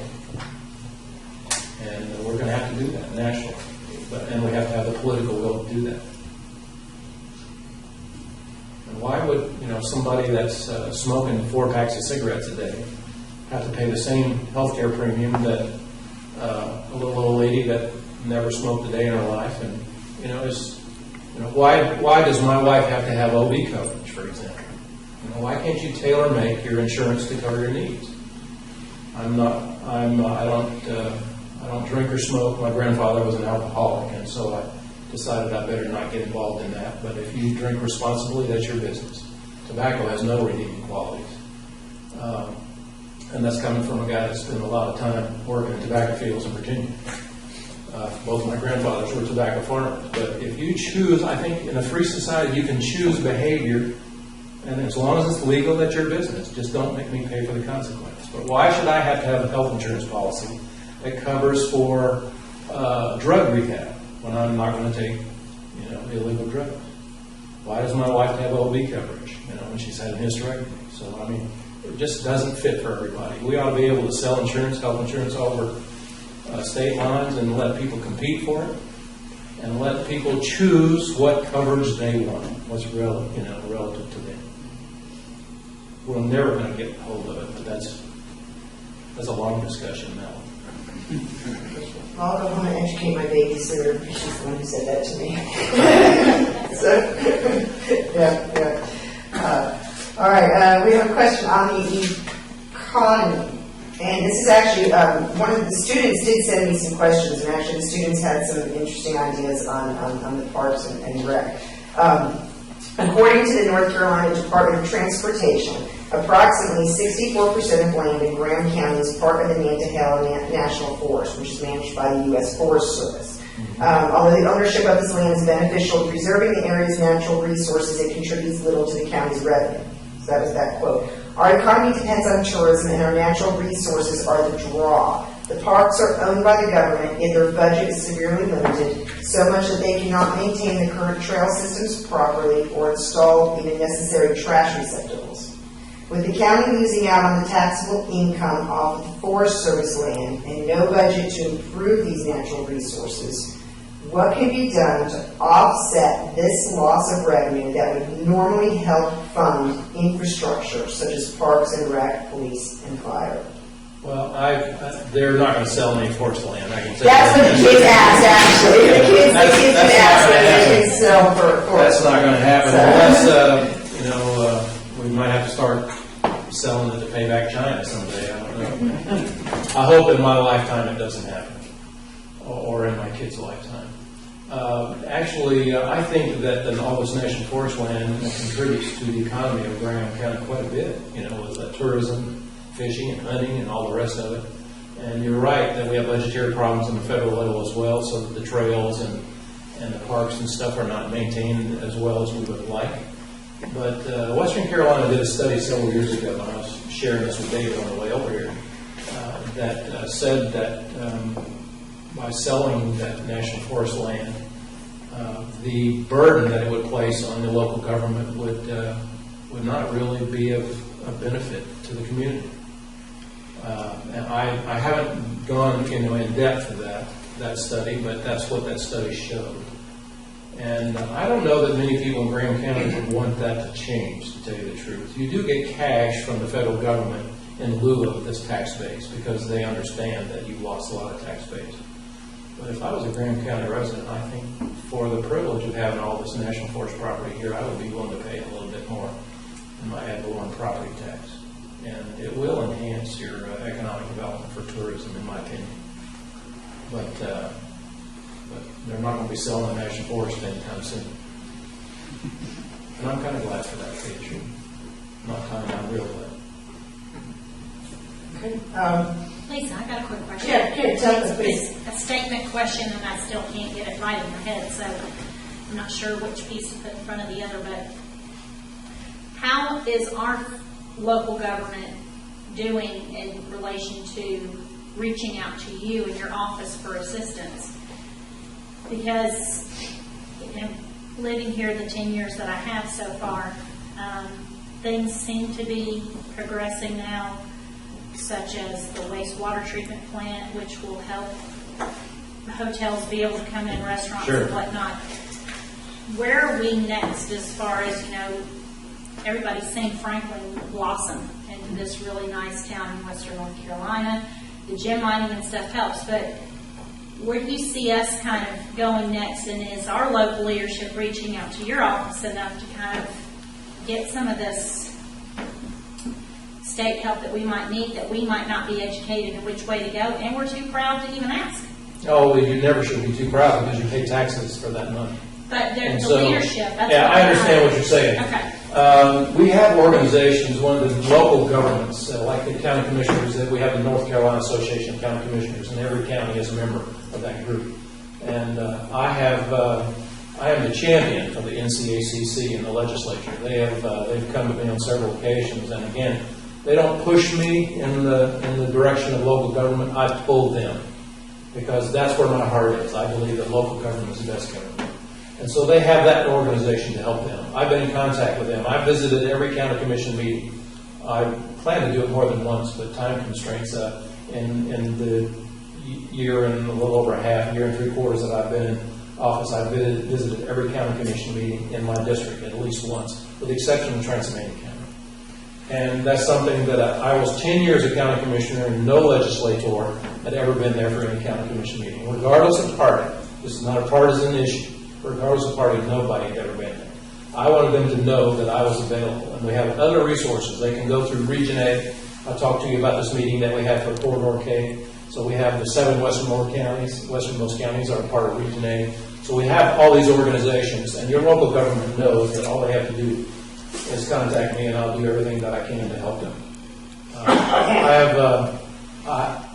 And we're going to have to do that nationally, and we have to have the political will to do that. And why would somebody that's smoking 4 packs of cigarettes a day have to pay the same health care premium that a little old lady that never smoked a day in her life? And why does my wife have to have OB coverage, for example? Why can't you tailor make your insurance to cover your needs? I don't drink or smoke. My grandfather was an alcoholic, and so I decided I better not get involved in that. But if you drink responsibly, that's your business. Tobacco has no redeeming qualities. And that's coming from a guy that spent a lot of time working in tobacco fields in Virginia. Both my grandfathers were tobacco farmers. But if you choose, I think in a free society, you can choose behavior, and as long as it's legal, that's your business. Just don't make me pay for the consequences. But why should I have to have a health insurance policy that covers for drug rehab when I'm not going to take, illegal drugs? Why does my wife have OB coverage, when she's had a hysterectomy? So, it just doesn't fit for everybody. We ought to be able to sell insurance, health insurance over state lines, and let people compete for it, and let people choose what coverage they want, what's relative to them. We're never going to get hold of it, but that's a long discussion now. Well, I'll go home and educate my babysitter, because she's the one who said that to me. All right, we have a question on the economy. And this is actually, one of the students did send me some questions, and actually the students had some interesting ideas on the parks and rec. According to the North Carolina Department of Transportation, approximately 64% of land in Graham County is part of the Nantahala National Forest, which is managed by the U.S. Forest Service. Although the ownership of this land is beneficial to preserving the area's natural resources, it contributes little to the county's revenue. So that was that quote. Our economy depends on tourism, and our natural resources are the draw. The parks are owned by the government, yet their budget is severely limited, so much that they cannot maintain the current trail systems properly or install even necessary trash receptacles. With the county losing out on the taxable income off of Forest Service land and no budget to improve these natural resources, what can be done to offset this loss of revenue that would normally help fund infrastructure such as parks and rec, police, and fire? Well, they're not going to sell any forest land. I can say that's what the kids asked, actually. The kids asked whether they can sell for forest. That's not going to happen unless, we might have to start selling it to pay back China someday. I don't know. I hope in my lifetime it doesn't happen, or in my kids' lifetime. Actually, I think that all this national forest land contributes to the economy of Graham County quite a bit, with tourism, fishing and hunting and all the rest of it. And you're right that we have budgetary problems on the federal level as well, so that the trails and the parks and stuff are not maintained as well as we would like. But Western Carolina did a study several years ago, and I was sharing this with David on the way over here, that said that by selling that national forest land, the burden that it would place on the local government would not really be of benefit to the community. And I haven't gone in depth to that, that study, but that's what that study showed. And I don't know that many people in Graham County would want that to change, to tell you the truth. You do get cash from the federal government in lieu of this tax base because they understand that you've lost a lot of tax base. But if I was a Graham County resident, I think for the privilege of having all this national forest property here, I would be willing to pay a little bit more in my ad valorem property tax. And it will enhance your economic development for tourism, in my opinion. But they're not going to be selling the national forest anytime soon. And I'm kind of glad for that, to tell you the truth. Not kind of, I'm real glad. Lisa, I got a quick question. Yeah, tell us, please. It's a statement question, and I still can't get it right in my head, so I'm not sure which piece to put in front of the other, but how is our local government doing in relation to reaching out to you in your office for assistance? Because living here the 10 years that I have so far, things seem to be progressing now, such as the wastewater treatment plant, which will help hotels be able to come in, restaurants Sure. and whatnot. Where are we next as far as, everybody's saying Franklin blossom into this really nice town in western North Carolina. The gem mining and stuff helps, but where do you see us kind of going next? And is our local leadership reaching out to your office enough to kind of get some of this state help that we might need, that we might not be educated in which way to go, and we're too proud to even ask? Oh, you never should be too proud because you pay taxes for that money. But And the so- leadership, that's Yeah, what I understand what you're saying. Okay. We have organizations, one of the local governments, like the county commissioners, that we have the North Carolina Association of County Commissioners, and every county is a member of that group. And I am the champion for the NCACC in the legislature. They've come to me on several occasions, and again, they don't push me in the direction of local government. I pull them because that's where my heart is. I believe that local government is the best government. And so they have that organization to help them. I've been in contact with them. I visited every county commission meeting. I plan to do it more than once, but time constraints. In the year and a little over a half, year and 3/4 that I've been in office, I've visited every county commission meeting in my district at least once, with the exception of Transylvania County. And that's something that I was 10 years a county commissioner, and no legislator had ever been there for any county commission meeting, regardless of party. This is not a partisan issue. Regardless of party, nobody had ever been there. I wanted them to know that I was available. And we have other resources. They can go through Region A. I talked to you about this meeting that we had for Corridor K. So we have the 7 westernmost counties are part of Region A. So we have all these organizations, and your local government knows that all they have to do is contact me, and I'll do everything that I can to help them.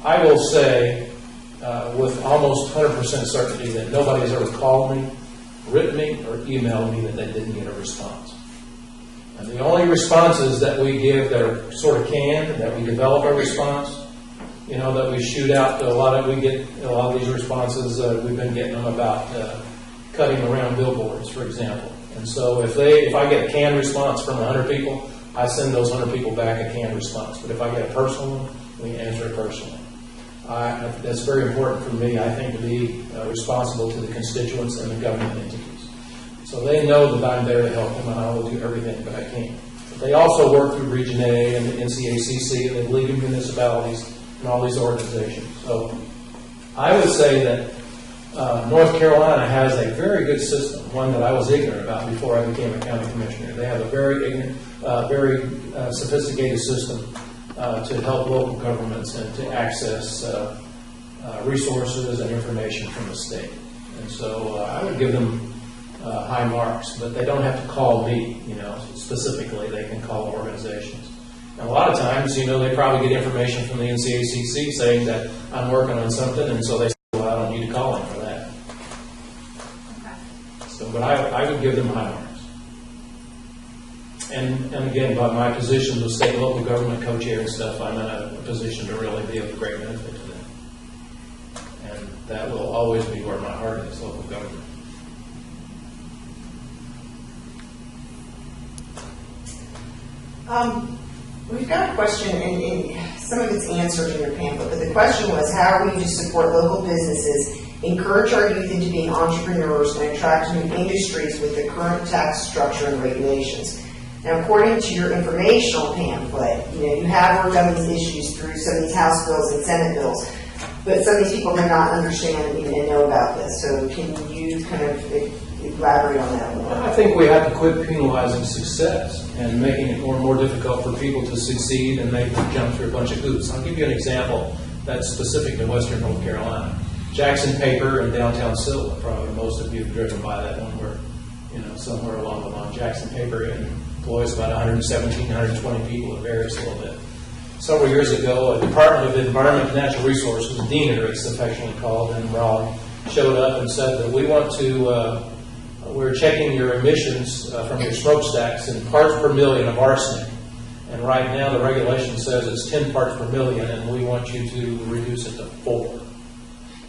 I will say with almost 100% certainty that nobody has ever called me, written me, or emailed me that they didn't get a response. And the only responses that we give that are sort of canned, that we develop a response, that we shoot out to we get a lot of these responses, we've been getting them about cutting around billboards, for example. And so if I get a canned response from 100 people, I send those 100 people back a canned response. But if I get a personal one, we answer it personally. That's very important for me, I think, to be responsible to the constituents and the government entities. So they know that I'm there to help them, and I will do everything that I can. But they also work through Region A and the NCACC and the League of Municipalities and all these organizations. So I would say that North Carolina has a very good system, one that I was ignorant about before I became a county commissioner. They have a very sophisticated system to help local governments and to access resources and information from the state. And so I would give them high marks, but they don't have to call me, specifically. They can call organizations. And a lot of times, they probably get information from the NCACC saying that I'm working on something, and so they say, well, I don't need to call him for that. Okay. So, but I would give them high marks. And again, by my position with state and local government co-chair and stuff, I'm in a position to really be of great benefit to them. And that will always be where my heart is, local government. We've got a question, and some of it's answered in your pamphlet, but the question was, how are we to support local businesses encourage our youth into being entrepreneurs, and attract new industries with the current tax structure and regulations. Now, according to your informational pamphlet, you have worked on these issues through some of these House bills and Senate bills, but some of these people may not understand and know about this. So can you kind of elaborate on that more? I think we have to quit penalizing success and making it more and more difficult for people to succeed and make them jump through a bunch of hoops. I'll give you an example that's specific to Western North Carolina. Jackson Paper in downtown Sylva, probably most of you have driven by that one where, somewhere along the line. Jackson Paper employs about 117, 120 people. It varies a little bit. Several years ago, a Department of Environment and Natural Resources, DENR it's affectionately called, in Raleigh, showed up and said that we want to, we're checking your emissions from your smokestacks in parts per million of arsenic. And right now the regulation says it's 10 parts per million, and we want you to reduce it to 4.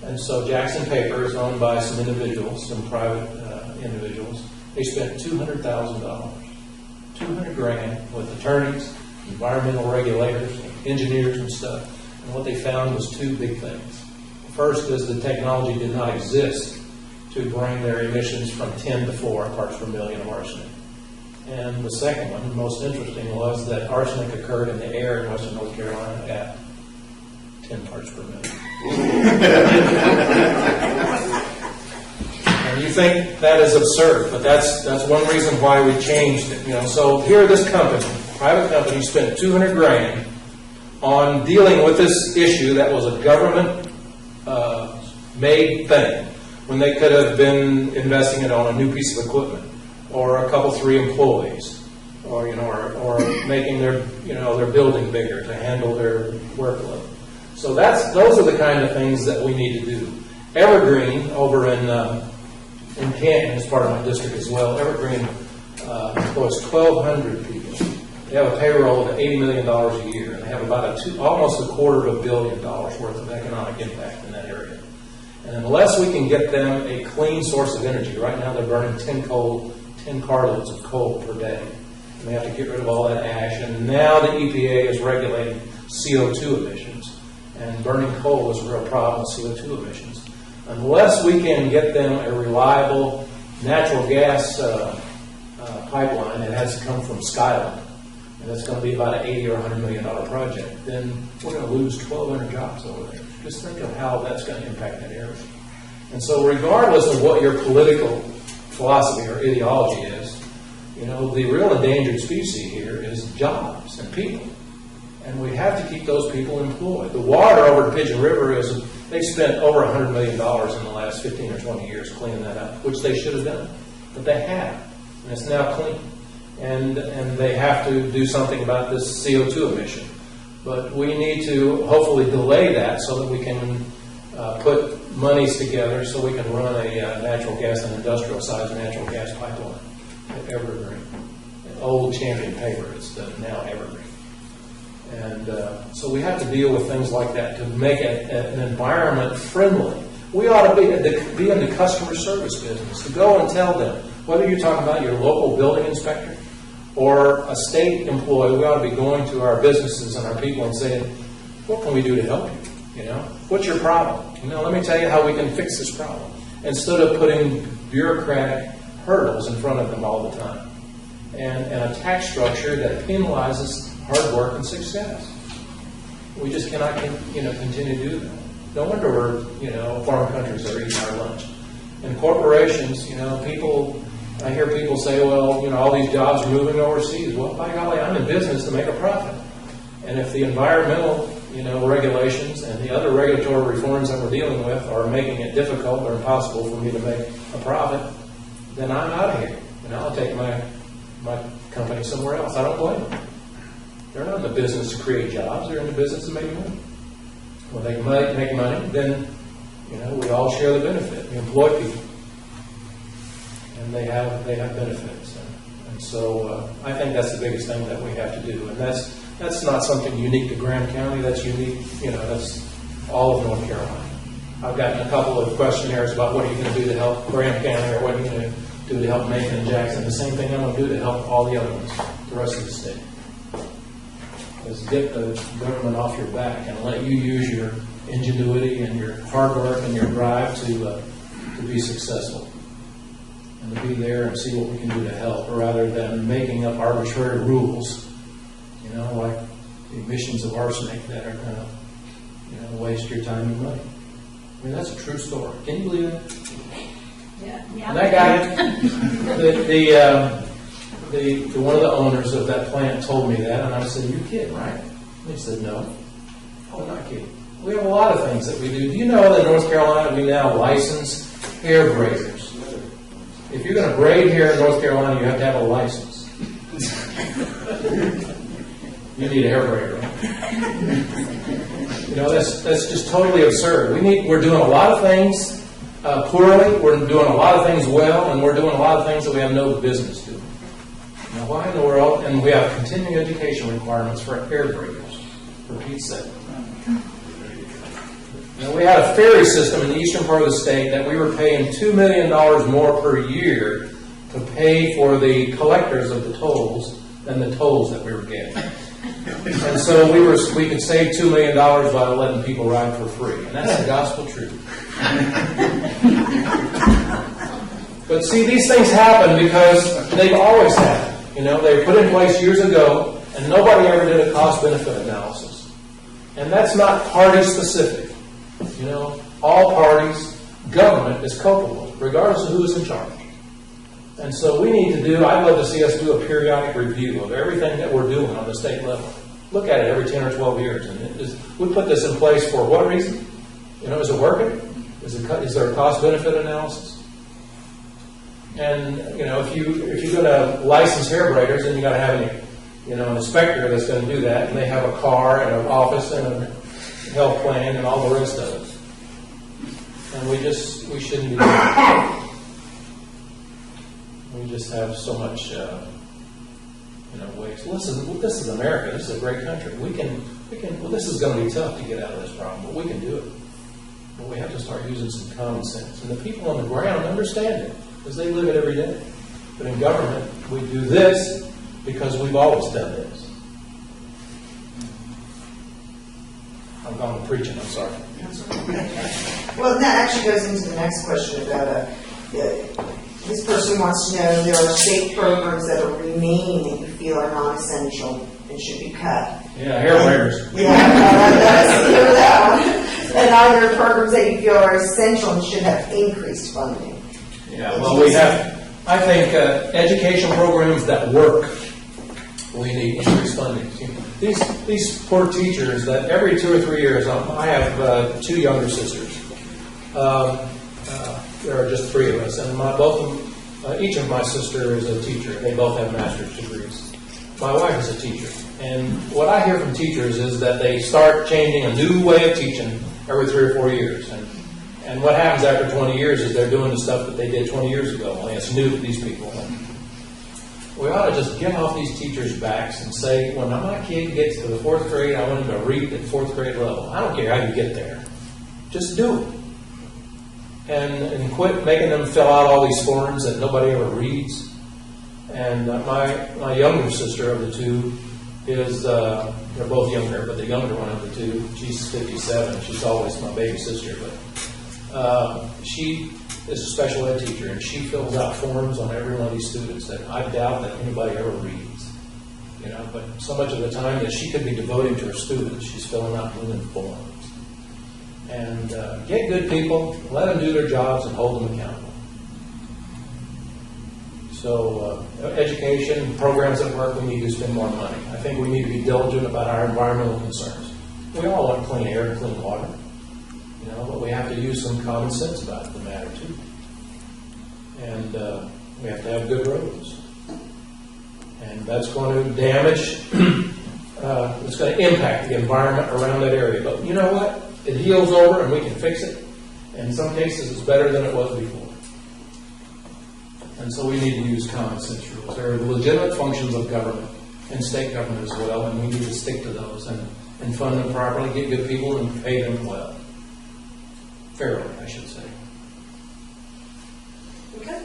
And so Jackson Paper is owned by some individuals, some private individuals. They spent $200,000, $200,000 with attorneys, environmental regulators, engineers and stuff. And what they found was 2 big things. The first is the technology did not exist to bring their emissions from 10 to 4 parts per million of arsenic. And the second one, the most interesting, was that arsenic occurred in the air in Western North Carolina at 10 parts per million. And you think that is absurd, but that's one reason why we changed it. So here this company, private company, spent $200,000 on dealing with this issue that was a government made thing, when they could have been investing it on a new piece of equipment, or a couple, 3 employees, or making their their building bigger to handle their workload. So those are the kind of things that we need to do. Evergreen over in Canton is part of my district as well. Evergreen employs 1,200 people. They have a payroll of $80 million a year, and they have about almost $250 million worth of economic impact in that area. And unless we can get them a clean source of energy, right now they're burning 10 carloads of coal per day. And they have to get rid of all that ash. And now the EPA is regulating CO2 emissions. And burning coal is a real problem with CO2 emissions. Unless we can get them a reliable natural gas pipeline, it has to come from Skyland, and it's going to be about an $80 or $100 million project, then we're going to lose 1,200 jobs over there. Just think of how that's going to impact that area. And so regardless of what your political philosophy or ideology is, the real endangered species here is jobs and people. And we have to keep those people employed. The water over the Pigeon River they've spent over $100 million in the last 15 or 20 years cleaning that up, which they should have done. But they have, and it's now clean. And they have to do something about this CO2 emission. But we need to hopefully delay that so that we can put monies together so we can run a natural gas and industrial-sized natural gas pipeline at Evergreen. An old Champion Paper is now Evergreen. And so we have to deal with things like that to make an environment friendly. We ought to be in the customer service business, to go and tell them, whether you're talking about your local building inspector or a state employee, we ought to be going to our businesses and our people and saying, what can we do to help you? What's your problem? Let me tell you how we can fix this problem. Instead of putting bureaucratic hurdles in front of them all the time. And a tax structure that penalizes hard work and success. We just cannot, continue to do that. No wonder we're, foreign countries are eating our lunch. And corporations, I hear people say, well, all these jobs are moving overseas. Well, by golly, I'm in business to make a profit. And if the environmental, regulations and the other regulatory reforms that we're dealing with are making it difficult or impossible for me to make a profit, then I'm out of here. And I'll take my company somewhere else. I don't blame them. They're not in the business to create jobs. They're in the business to make money. When they make money, then, we all share the benefit. We employ people. And they have benefits. And so I think that's the biggest thing that we have to do. And that's not something unique to Graham County. That's unique, that's all of North Carolina. I've gotten a couple of questionnaires about what are you going to do to help Graham County or what are you going to do to help Macon and Jackson. The same thing I'm going to do to help all the other ones, the rest of the state. Is get the government off your back and let you use your ingenuity and your hard work and your drive to be successful. And to be there and see what we can do to help, rather than making up arbitrary rules, you know, like the emissions of arsenic that are going to, you know, waste your time and money. I mean, that's a true story. Can you believe it? Yeah. And that guy, one of the owners of that plant told me that, and I said, "You're kidding, right?" And he said, "No, I'm not kidding. We have a lot of things that we do. Do you know that in North Carolina we now license hair braiders? If you're going to braid hair in North Carolina, you have to have a license. You need a hair braider, right? You know, that's just totally absurd. We're doing a lot of things poorly. We're doing a lot of things well, and we're doing a lot of things that we have no business doing. Now, why in the world? And we have continuing education requirements for hair braiders, for Pete's sake. Now, we had a ferry system in the eastern part of the state that we were paying $2 million more per year to pay for the collectors of the tolls than the tolls that we were getting. And so we could save $2 million by letting people ride for free. And that's the gospel truth. But see, these things happen because they've always happened. You know, they were put in place years ago, and nobody ever did a cost-benefit analysis. And that's not party-specific. You know, all parties, government is culpable, regardless of who is in charge. And so we need to I'd love to see us do a periodic review of everything that we're doing on the state level. Look at it every 10 or 12 years. And we put this in place for what reason? You know, is it working? Is there a cost-benefit analysis? And, you know, if you're going to license hair braiders, then you got to have an inspector that's going to do that. And they have a car and an office and a health plan and all the rest of it. And we shouldn't be doing that. We just have so much, waste. Listen, this is America. This is a great country. Well, this is going to be tough to get out of this problem, but we can do it. But we have to start using some common sense. And the people on the ground understand it, because they live it every day. But in government, we do this because we've always done this. I'm gone preaching, I'm sorry. Well, that actually goes into the next question about this person wants to know there are state programs that are remaining that you feel are non-essential and should be cut. Yeah, hair braiders. Yeah, let's hear that one. And are there programs that you feel are essential and should have increased funding? Yeah, well, we have, I think, education programs that work, we need increased funding. These poor teachers that every 2 or 3 years, I have 2 younger sisters. There are just 3 of us, and each of my sisters is a teacher. They both have master's degrees. My wife is a teacher, and what I hear from teachers is that they start changing a new way of teaching every 3 or 4 years. And what happens after 20 years is they're doing the stuff that they did 20 years ago. Only it's new to these people. We ought to just get off these teachers' backs and say, when my kid gets to the 4th grade, I want him to read at 4th grade level. I don't care how you get there. Just do it. And quit making them fill out all these forms that nobody ever reads. And my younger sister of the 2 is, they're both younger, but the younger one of the 2, she's 57. She's always my baby sister. But she is a special ed teacher, and she fills out forms on every one of these students that I doubt that anybody ever reads. You know, but so much of the time that she could be devoting to her students, she's filling out human forms. And get good people, let them do their jobs, and hold them accountable. So education, programs that work, we need to spend more money. I think we need to be diligent about our environmental concerns. We all want clean air and clean water. You know, but we have to use some common sense about the matter, too. And we have to have good roads. And that's going to damage, it's going to impact the environment around that area. But you know what? It heals over and we can fix it. And in some cases, it's better than it was before. And so we need to use common sense rules. There are legitimate functions of government and state government as well, and we need to stick to those and fund them properly, get good people, and pay them well. Fairly, I should say. Okay.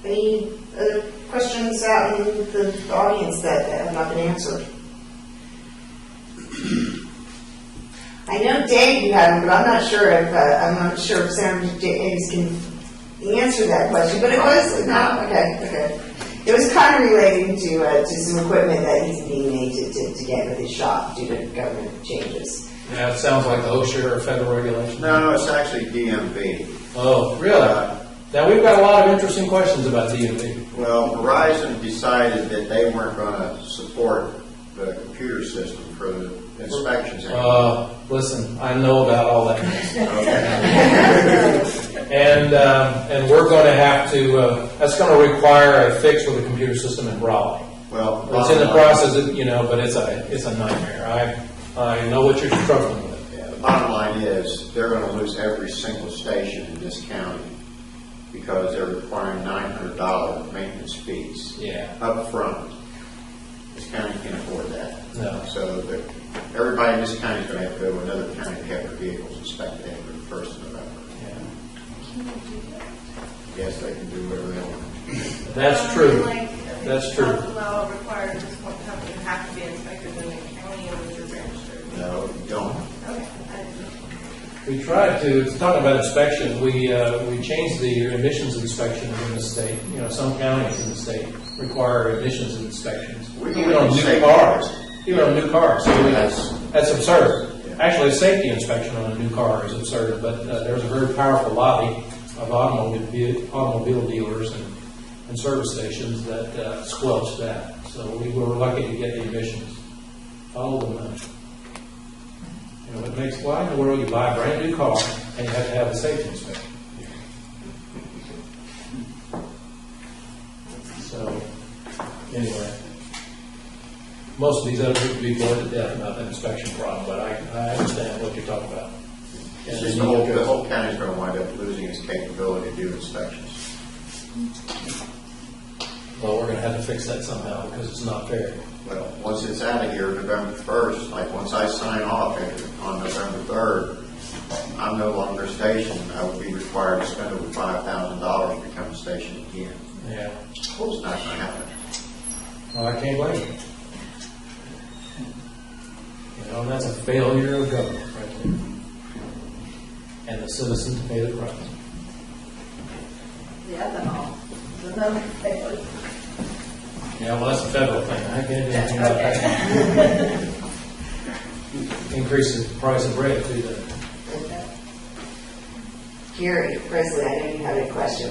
Any other questions out in the audience that have not been answered? I know Dave, you have them, but I'm not sure if Senator Davis can answer that question, but it was, no, okay. It was kind of relating to some equipment that he's being made to get with his shop due to government changes. Yeah, it sounds like the OSHA or federal regulation. No, it's actually DMV. Oh, really? Now, we've got a lot of interesting questions about DMV. Well, Verizon decided that they weren't going to support the computer system for the inspections anymore. Listen, I know about all that. And we're going to have to, that's going to require a fix with the computer system in Raleigh. Well, It's in the process of, but it's a nightmare. I know what you're struggling with. yeah, the bottom line is they're going to lose every single station in this county because they're requiring $900 maintenance fees up front. This county can't afford that. No. So everybody in this county is going to have to go to another county to have their vehicles inspected after the 1st of November. Yes, they can do whatever they want. That's true. That's true. Law requires this one company to have to be inspected in the county in which you're registered. No, you don't. Okay. We tried to, talking about inspection, we changed the emissions inspection in the state. Some counties in the state require emissions inspections. Even on new cars. Even on new cars. So that's absurd. Actually, a safety inspection on a new car is absurd, but there's a very powerful lobby of automobile dealers and service stations that squelch that. So we were lucky to get the emissions. Follow the money. It makes, why in the world you buy a brand new car and you have to have a safety inspection? So, anyway, most of these other people be bored to death about that inspection problem, but I understand what you're talking about. It's just the whole county is going to wind up losing its capability to do inspections. Well, we're going to have to fix that somehow because it's not fair. Well, once it's out of here, November 1st, like once I sign off on November 3rd, I'm no longer a station. I would be required to spend over $5,000 to become a station again. Yeah. It's not going to happen. Well, I can't blame you. And that's a failure of government right there. And the citizens pay the price. The ethanol, the no failure. Yeah, well, that's a federal thing. I can't do anything about that. Increase the price of bread, too, then. Gary, Presley, I know you had a question.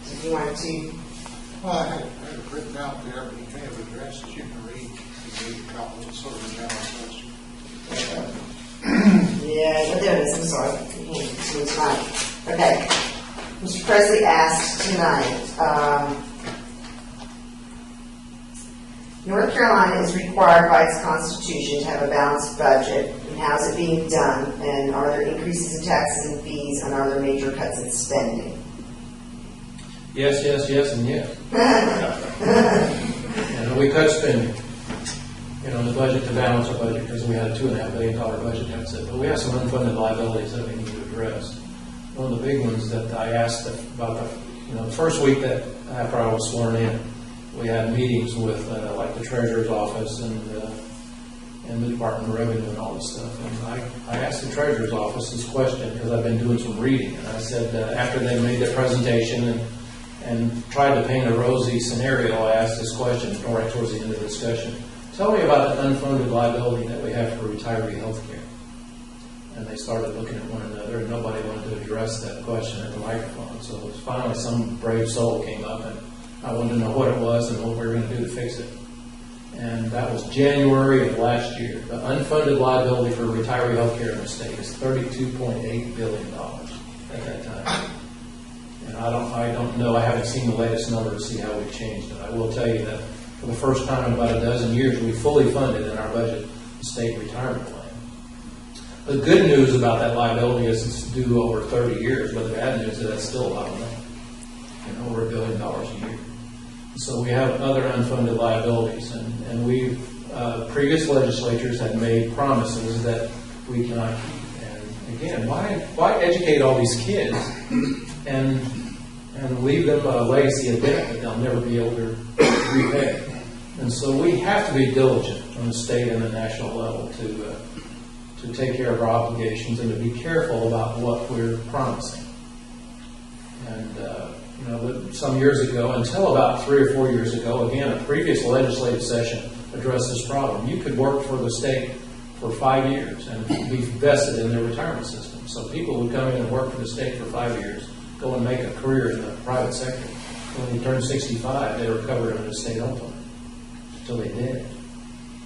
Did you want to? Well, I had it written out there, but you may have addressed it. You can read. You need a couple of sort of general question. Yeah, but there it is. I'm sorry. So it's fine. Okay. Mr. Presley asked tonight, North Carolina is required by its Constitution to have a balanced budget, and how is it being done? And are there increases in taxes and fees, and are there major cuts in spending? Yes, and yes. And we cut spending, in the budget to balance our budget because we had a $2.5 billion budget deficit. But we have some unfunded liabilities that we need to address. One of the big ones that I asked about, the first week that after I was sworn in, we had meetings with like the Treasurer's Office and the Department of Revenue and all this stuff. And I asked the Treasurer's Office this question because I've been doing some reading. And I said, after they made their presentation and tried to paint a rosy scenario, I asked this question right towards the end of the discussion. Tell me about the unfunded liability that we have for retiree health care. And they started looking at one another, and nobody wanted to address that question at the microphone. So finally some brave soul came up, and I wanted to know what it was and what we were going to do to fix it. And that was January of last year. The unfunded liability for retiree health care in the state is $32.8 billion at that time. And I don't know, I haven't seen the latest number to see how we've changed it. I will tell you that for the first time in about a dozen years, we fully funded in our budget the state retirement plan. The good news about that liability is it's due over 30 years, but the bad news is that's still a lot of money, over $1 billion a year. So we have other unfunded liabilities, and previous legislatures had made promises that we cannot keep. And again, why educate all these kids and leave them a legacy of debt that they'll never be able to repay? And so we have to be diligent on the state and the national level to take care of our obligations and to be careful about what we're promising. And, some years ago, until about 3 or 4 years ago, again, a previous legislative session addressed this problem. You could work for the state for 5 years and be vested in their retirement system. So people would come in and work for the state for 5 years, go and make a career in the private sector. When they turned 65, they were covered under the state-owned plan until they did,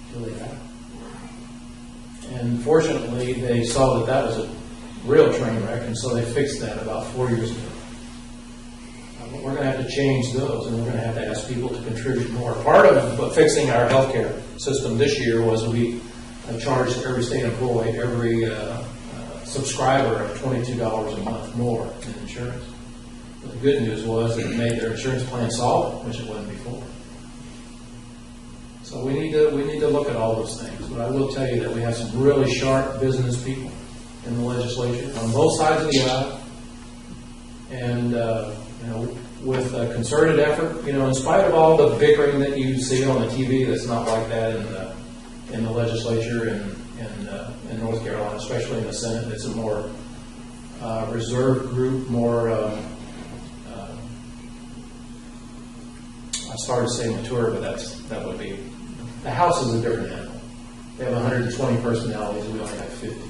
until they died. And fortunately, they saw that that was a real train wreck, and so they fixed that about 4 years ago. But we're going to have to change those, and we're going to have to ask people to contribute more. Part of fixing our healthcare system this year was we charged every state employee, every subscriber of $22 a month more in insurance. But the good news was that it made their insurance plan solvent, which it wasn't before. So we need to look at all those things. But I will tell you that we have some really sharp business people in the legislature on both sides of the aisle, and with a concerted effort, in spite of all the bickering that you see on the TV, that's not like that in the legislature in North Carolina, especially in the Senate. It's a more reserved group, more I started to say mature, but that would be, the House is a different animal. They have 120 personalities, we only have 50.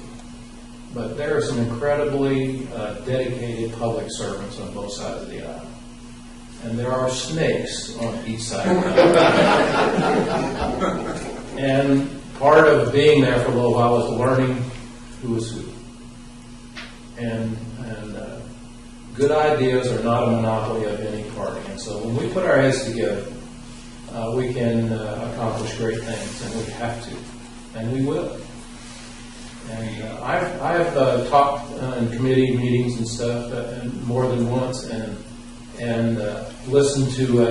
But there are some incredibly dedicated public servants on both sides of the aisle. And there are snakes on each side of the aisle. And part of being there for a little while is learning who is who. And good ideas are not a monopoly of any party. And so when we put our heads together, we can accomplish great things, and we have to, and we will. And I've talked in committee meetings and stuff more than once, and listened to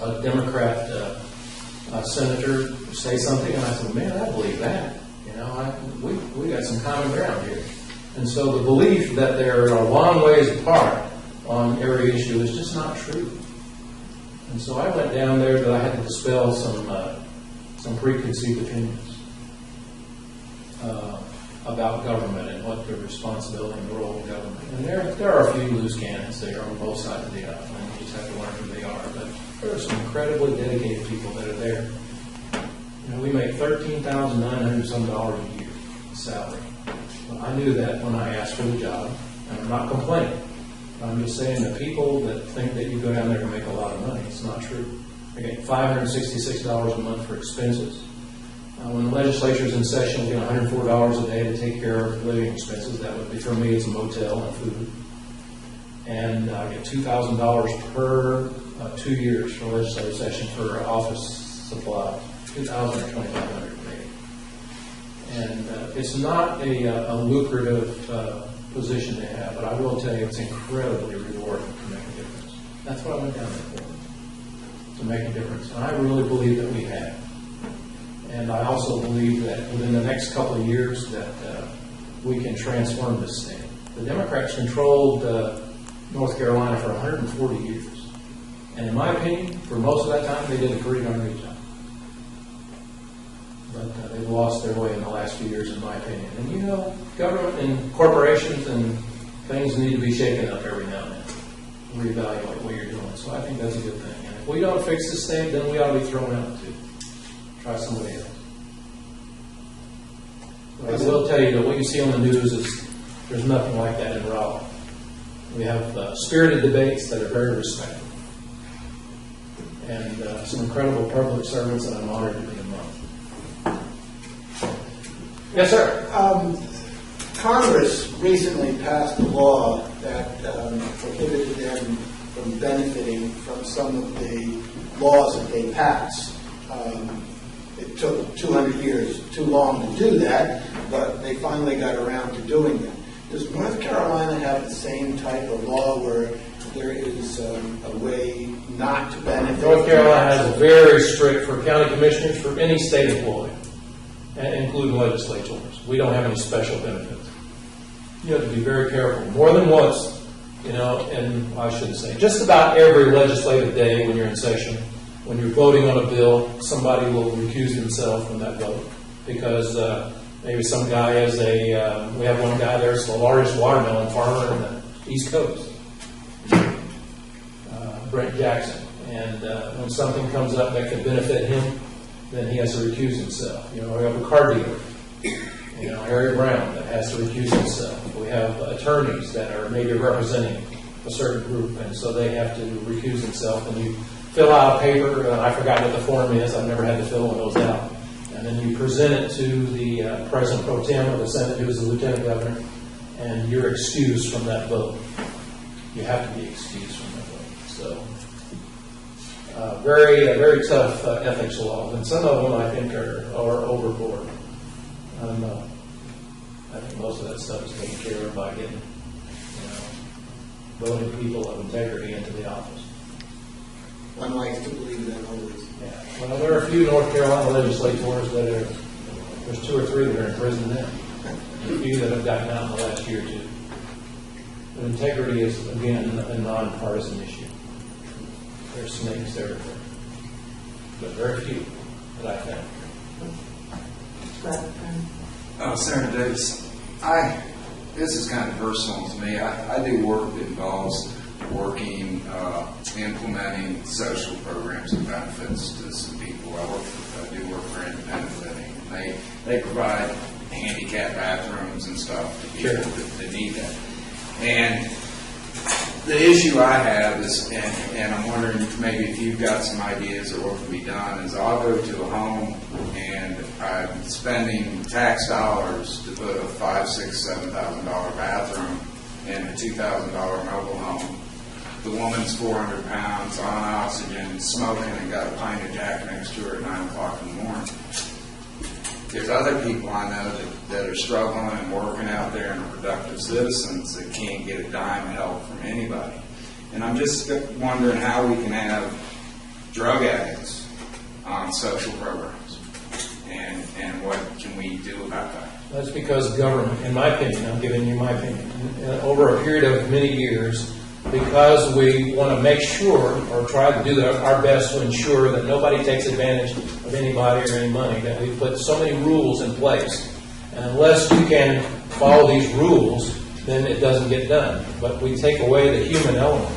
a Democrat senator say something, and I said, "Man, I believe that. We got some common ground here." And so the belief that they're a long ways apart on every issue is just not true. And so I went down there that I had to dispel some preconceived opinions about government and what the responsibility and the role of government. And there are a few loose cannons there on both sides of the aisle, and you just have to learn who they are. But there are some incredibly dedicated people that are there. We make $13,900 some dollars a year salary. Well, I knew that when I asked for the job, and I'm not complaining. I'm just saying that people that think that you go down there to make a lot of money, it's not true. I get $566 a month for expenses. When the legislature's in session, we get $104 a day to take care of living expenses. That would be, for me, it's a motel and food. And I get $2,000 per 2 years for legislative session for office supplies, $2,000 or $2,500 a day. And it's not a lucrative position to have, but I will tell you it's incredibly rewarding to make a difference. That's what I went down there for, to make a difference. And I really believe that we have. And I also believe that within the next couple of years that we can transform this state. The Democrats controlled North Carolina for 140 years. And in my opinion, for most of that time, they did a pretty darn good job. But they've lost their way in the last few years, in my opinion. And government and corporations and things need to be shaken up every now and then. Reevaluate what you're doing. So I think that's a good thing. And if we don't fix this state, then we ought to be thrown out too. Try somebody else. But I will tell you that what you see on the news is there's nothing like that in Raleigh. We have spirited debates that are very respectful. And some incredible public servants that I'm honored to be among. Yes, sir. Congress recently passed a law that prohibited them from benefiting from some of the laws that they passed. It took 200 years, too long to do that, but they finally got around to doing that. Does North Carolina have the same type of law where there is a way not to benefit? North Carolina has very strict for county commissioners, for any state employee, including legislators. We don't have any special benefits. You have to be very careful. More than once, and I shouldn't say, just about every legislative day when you're in session, when you're voting on a bill, somebody will recuse themselves from that vote because Maybe some guy is we have one guy there's the largest watermelon farmer in the East Coast, Brent Jackson. And when something comes up that could benefit him, then he has to recuse himself. We have a car dealer, Harry Brown, that has to recuse himself. We have attorneys that are maybe representing a certain group, and so they have to recuse themselves. And you fill out a paper, I forgot what the form is, I've never had to fill one of those out. And then you present it to the President Pro Tem of the Senate, who is the Lieutenant Governor, and you're excused from that vote. You have to be excused from that vote. So, very tough ethics laws, and some of them I think are overboard. I think most of that stuff is taken care of by getting, voting people of integrity into the office. One likes to believe that always. Yeah. Well, there are a few North Carolina legislators that there's 2 or 3 that are in prison now. A few that have gotten out in the last year or two. But integrity is, again, a nonpartisan issue. There's snakes there, but very few that I found. Senator Davis, this is kind of personal to me. I do work that involves working, implementing social programs and benefits to some people. I do work for independent living. They provide handicap bathrooms and stuff to people that need that. And the issue I have is, and I'm wondering maybe if you've got some ideas of what can be done, is I'll go to a home and I'm spending tax dollars to put a $5,000, $6,000, $7,000 bathroom in a $2,000 mobile home. The woman's 400 pounds, on oxygen, smoking, and got a pint of Jack next to her at 9 o'clock in the morning. There's other people I know that are struggling and working out there and are productive citizens that can't get a dime of help from anybody. And I'm just wondering how we can have drug addicts on social programs, and what can we do about that? That's because government, in my opinion, I'm giving you my opinion, over a period of many years, because we want to make sure, or try to do our best to ensure that nobody takes advantage of anybody or any money, that we put so many rules in place. And unless you can follow these rules, then it doesn't get done. But we take away the human element,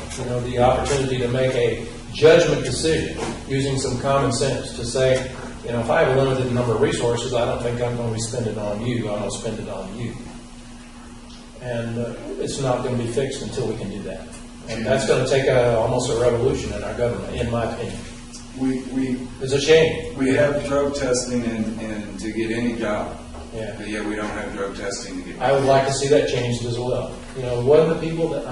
the opportunity to make a judgment decision using some common sense to say, if I have a limited number of resources, I don't think I'm going to be spending it on you. I'm going to spend it on you. And it's not going to be fixed until we can do that. And that's going to take almost a revolution in our government, in my opinion. It's a shame. We have drug testing and to get any job. Yeah. But yet we don't have drug testing to get I would like to see that changed as well. One of the people that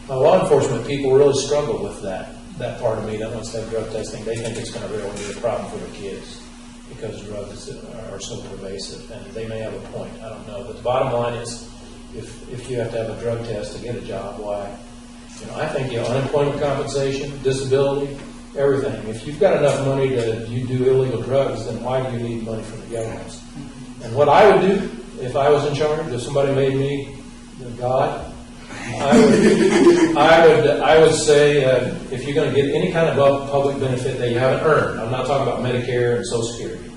my law enforcement people really struggle with that part of me that wants to have drug testing. They think it's going to really be a problem for the kids because drugs are so pervasive, and they may have a point. I don't know. But the bottom line is, if you have to have a drug test to get a job, why? I think unemployment compensation, disability, everything. If you've got enough money to do illegal drugs, then why do you need money from the government? And what I would do if I was in charge, if somebody made me God, I would say if you're going to get any kind of public benefit that you haven't earned, I'm not talking about Medicare and Social Security,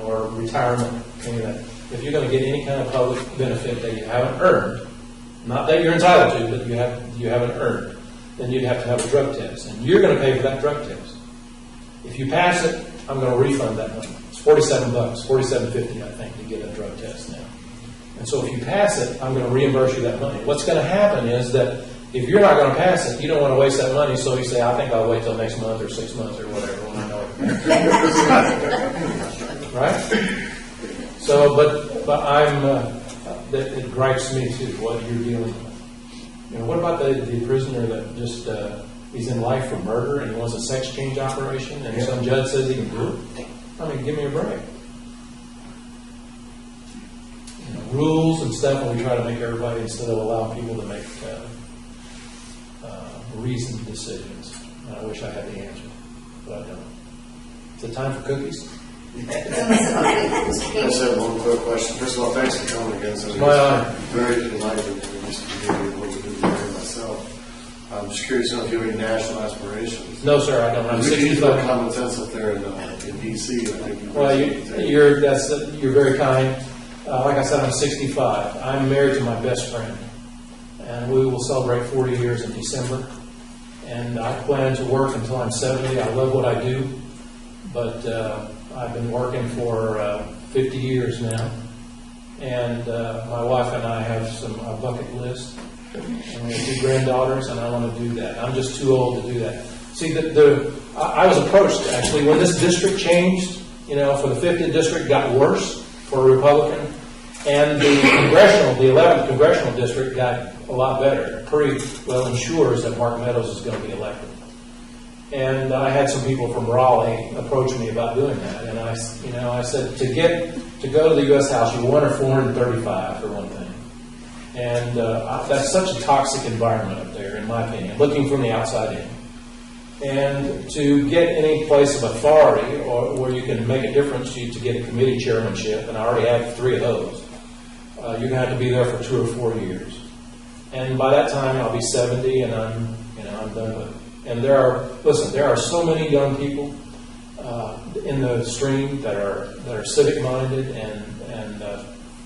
or retirement, any of that. If you're going to get any kind of public benefit that you haven't earned, not that you're entitled to, but you haven't earned, then you'd have to have a drug test, and you're going to pay for that drug test. If you pass it, I'm going to refund that money. It's $47, $47.50, I think, to get a drug test now. And so if you pass it, I'm going to reimburse you that money. What's going to happen is that if you're not going to pass it, you don't want to waste that money, so you say, I think I'll wait till next month or 6 months or whatever when I know it. Right? So, but it gripes me too, what you're dealing with. What about the prisoner that just, he's in life for murder and he wants a sex change operation and some judge says he can do it? I mean, give me a break. Rules and stuff, and we try to make everybody, instead of allow people to make reasoned decisions. And I wish I had the answer, but I don't. Is it time for cookies? I just have one quick question. First of all, thanks for coming again. So My honor. Very delighted to used to be able to do that myself. I'm just curious to know if you have any national aspirations. No, sir, I don't. I'm We need 65. common sense up there in D.C. I think Well, you're very kind. like I said, I'm 65. I'm married to my best friend, and we will celebrate 40 years in December. And I plan to work until I'm 70. I love what I do, but I've been working for 50 years now. And my wife and I have a bucket list, and we have 2 granddaughters, and I want to do that. I'm just too old to do that. See, I was approached, actually, when this district changed, for the 50th district got worse for a Republican, and the 11th congressional district got a lot better. It pretty well ensures that Mark Meadows is going to be elected. And I had some people from Raleigh approach me about doing that, and I said, to go to the U.S. House, you want 435 for one thing. And that's such a toxic environment up there, in my opinion, looking from the outside in. And to get any place of authority or where you can make a difference, to get a committee chairmanship, and I already have 3 of those, you're going to have to be there for 2 or 4 years. And by that time, I'll be 70, and I'm done with it. And there are so many young people in the stream that are civic-minded and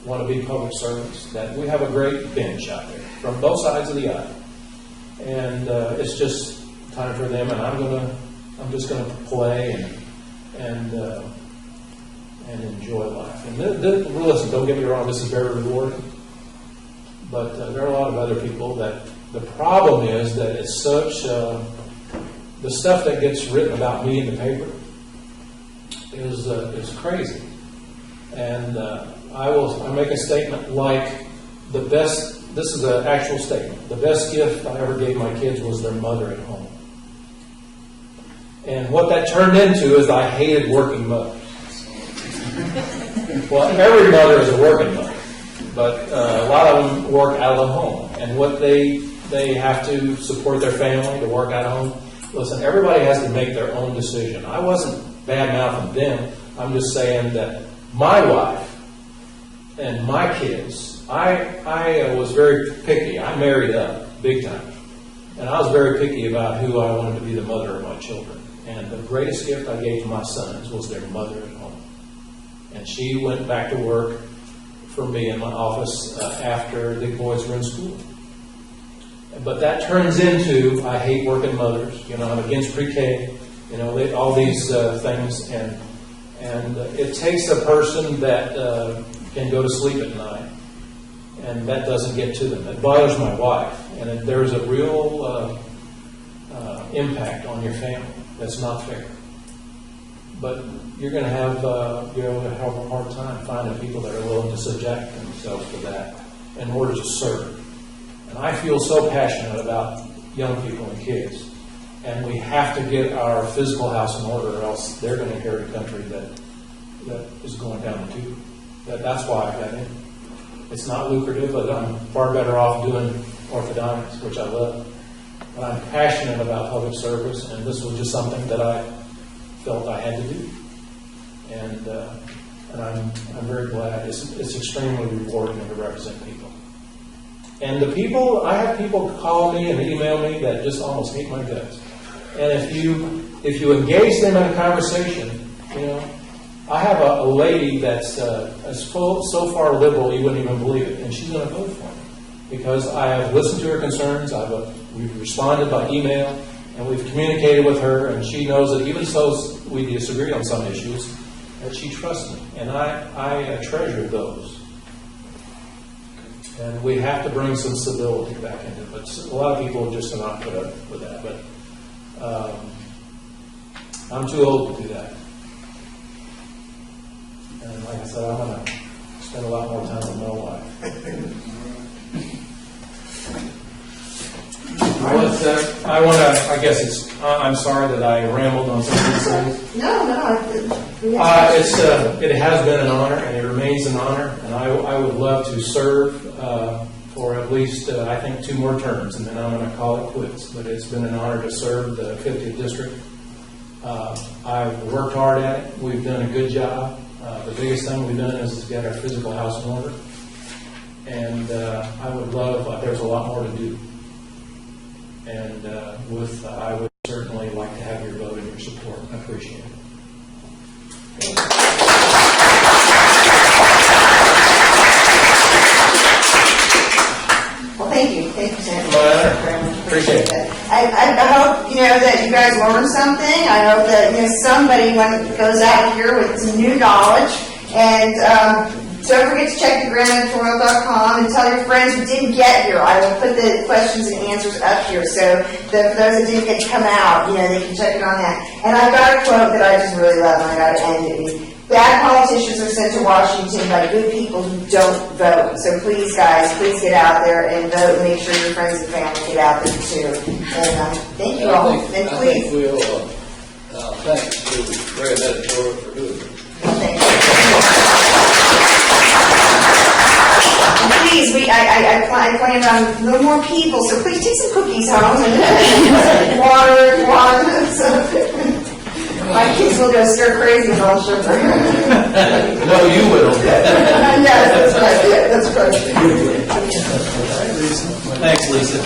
want to be public servants, that we have a great bench out there from both sides of the aisle. And it's just time for them, and I'm just gonna play and enjoy life. And listen, don't get me wrong, this is very rewarding, but there are a lot of other people that the problem is that it's such the stuff that gets written about me in the paper is crazy. And I make a statement like this is an actual statement. The best gift I ever gave my kids was their mother at home. And what that turned into is I hated working mothers. Well, every mother is a working mother, but a lot of them work out of the home. And what they have to support their family, to work out of home. Listen, everybody has to make their own decision. I wasn't bad-mouthing them. I'm just saying that my wife and my kids, I was very picky. I married up big time. And I was very picky about who I wanted to be the mother of my children. And the greatest gift I gave to my sons was their mother at home. And she went back to work for me in my office after the boys were in school. But that turns into, I hate working mothers. I'm against pre-K. All these things. And it takes a person that can go to sleep at night. And that doesn't get to them. It bothers my wife. And there's a real impact on your family. That's not fair. But you're going to have a hard time finding people that are willing to subject themselves to that in order to serve. And I feel so passionate about young people and kids. And we have to get our physical house in order, or else they're going to inherit a country that is going down the tube. That's why I got in. It's not lucrative, but I'm far better off doing orthodontics, which I love. But I'm passionate about public service, and this was just something that I felt I had to do. And I'm very glad. It's extremely rewarding to represent people. And I have people call me and email me that just almost hate my guts. And if you engage them in a conversation, I have a lady that's so far liberal you wouldn't even believe it, and she's going to vote for me because I have listened to her concerns. We've responded by email, and we've communicated with her, and she knows that even though we disagree on some issues, that she trusts me, and I treasure those. And we have to bring some stability back into it. But a lot of people just are not put up with that. But I'm too old to do that. And like I said, I'm going to spend a lot more time with my wife. I'm sorry that I rambled on some of these things. It has been an honor, and it remains an honor, and I would love to serve for at least, I think, 2 more terms, and then I'm going to call it quits. But it's been an honor to serve the 50th District. I've worked hard at it. We've done a good job. The biggest thing we've done is get our physical house in order. And I would love, there's a lot more to do. And I would certainly like to have your vote and your support. I appreciate it. guys learned something. I hope that, somebody goes out here with some new knowledge. And don't forget to check the grandeditorial.com and tell your friends who didn't get here. I will put the questions and answers up here, so that for those that didn't get to come out, they can check it on that. And I've got a quote that I just really love, and I got to end it. Bad politicians are sent to Washington by good people who don't vote. So please, guys, please get out there and vote, and make sure your friends and family get out there too. And thank you all. And please. I think we'll, thanks to the Grand Editorial for doing it. Thank you. And please, I planned on a little more people, so please take some cookies home and water if you want. My kids will go stir crazy with all sugar. No, you will. Yes, that's right. That's right. Thanks, Lisa.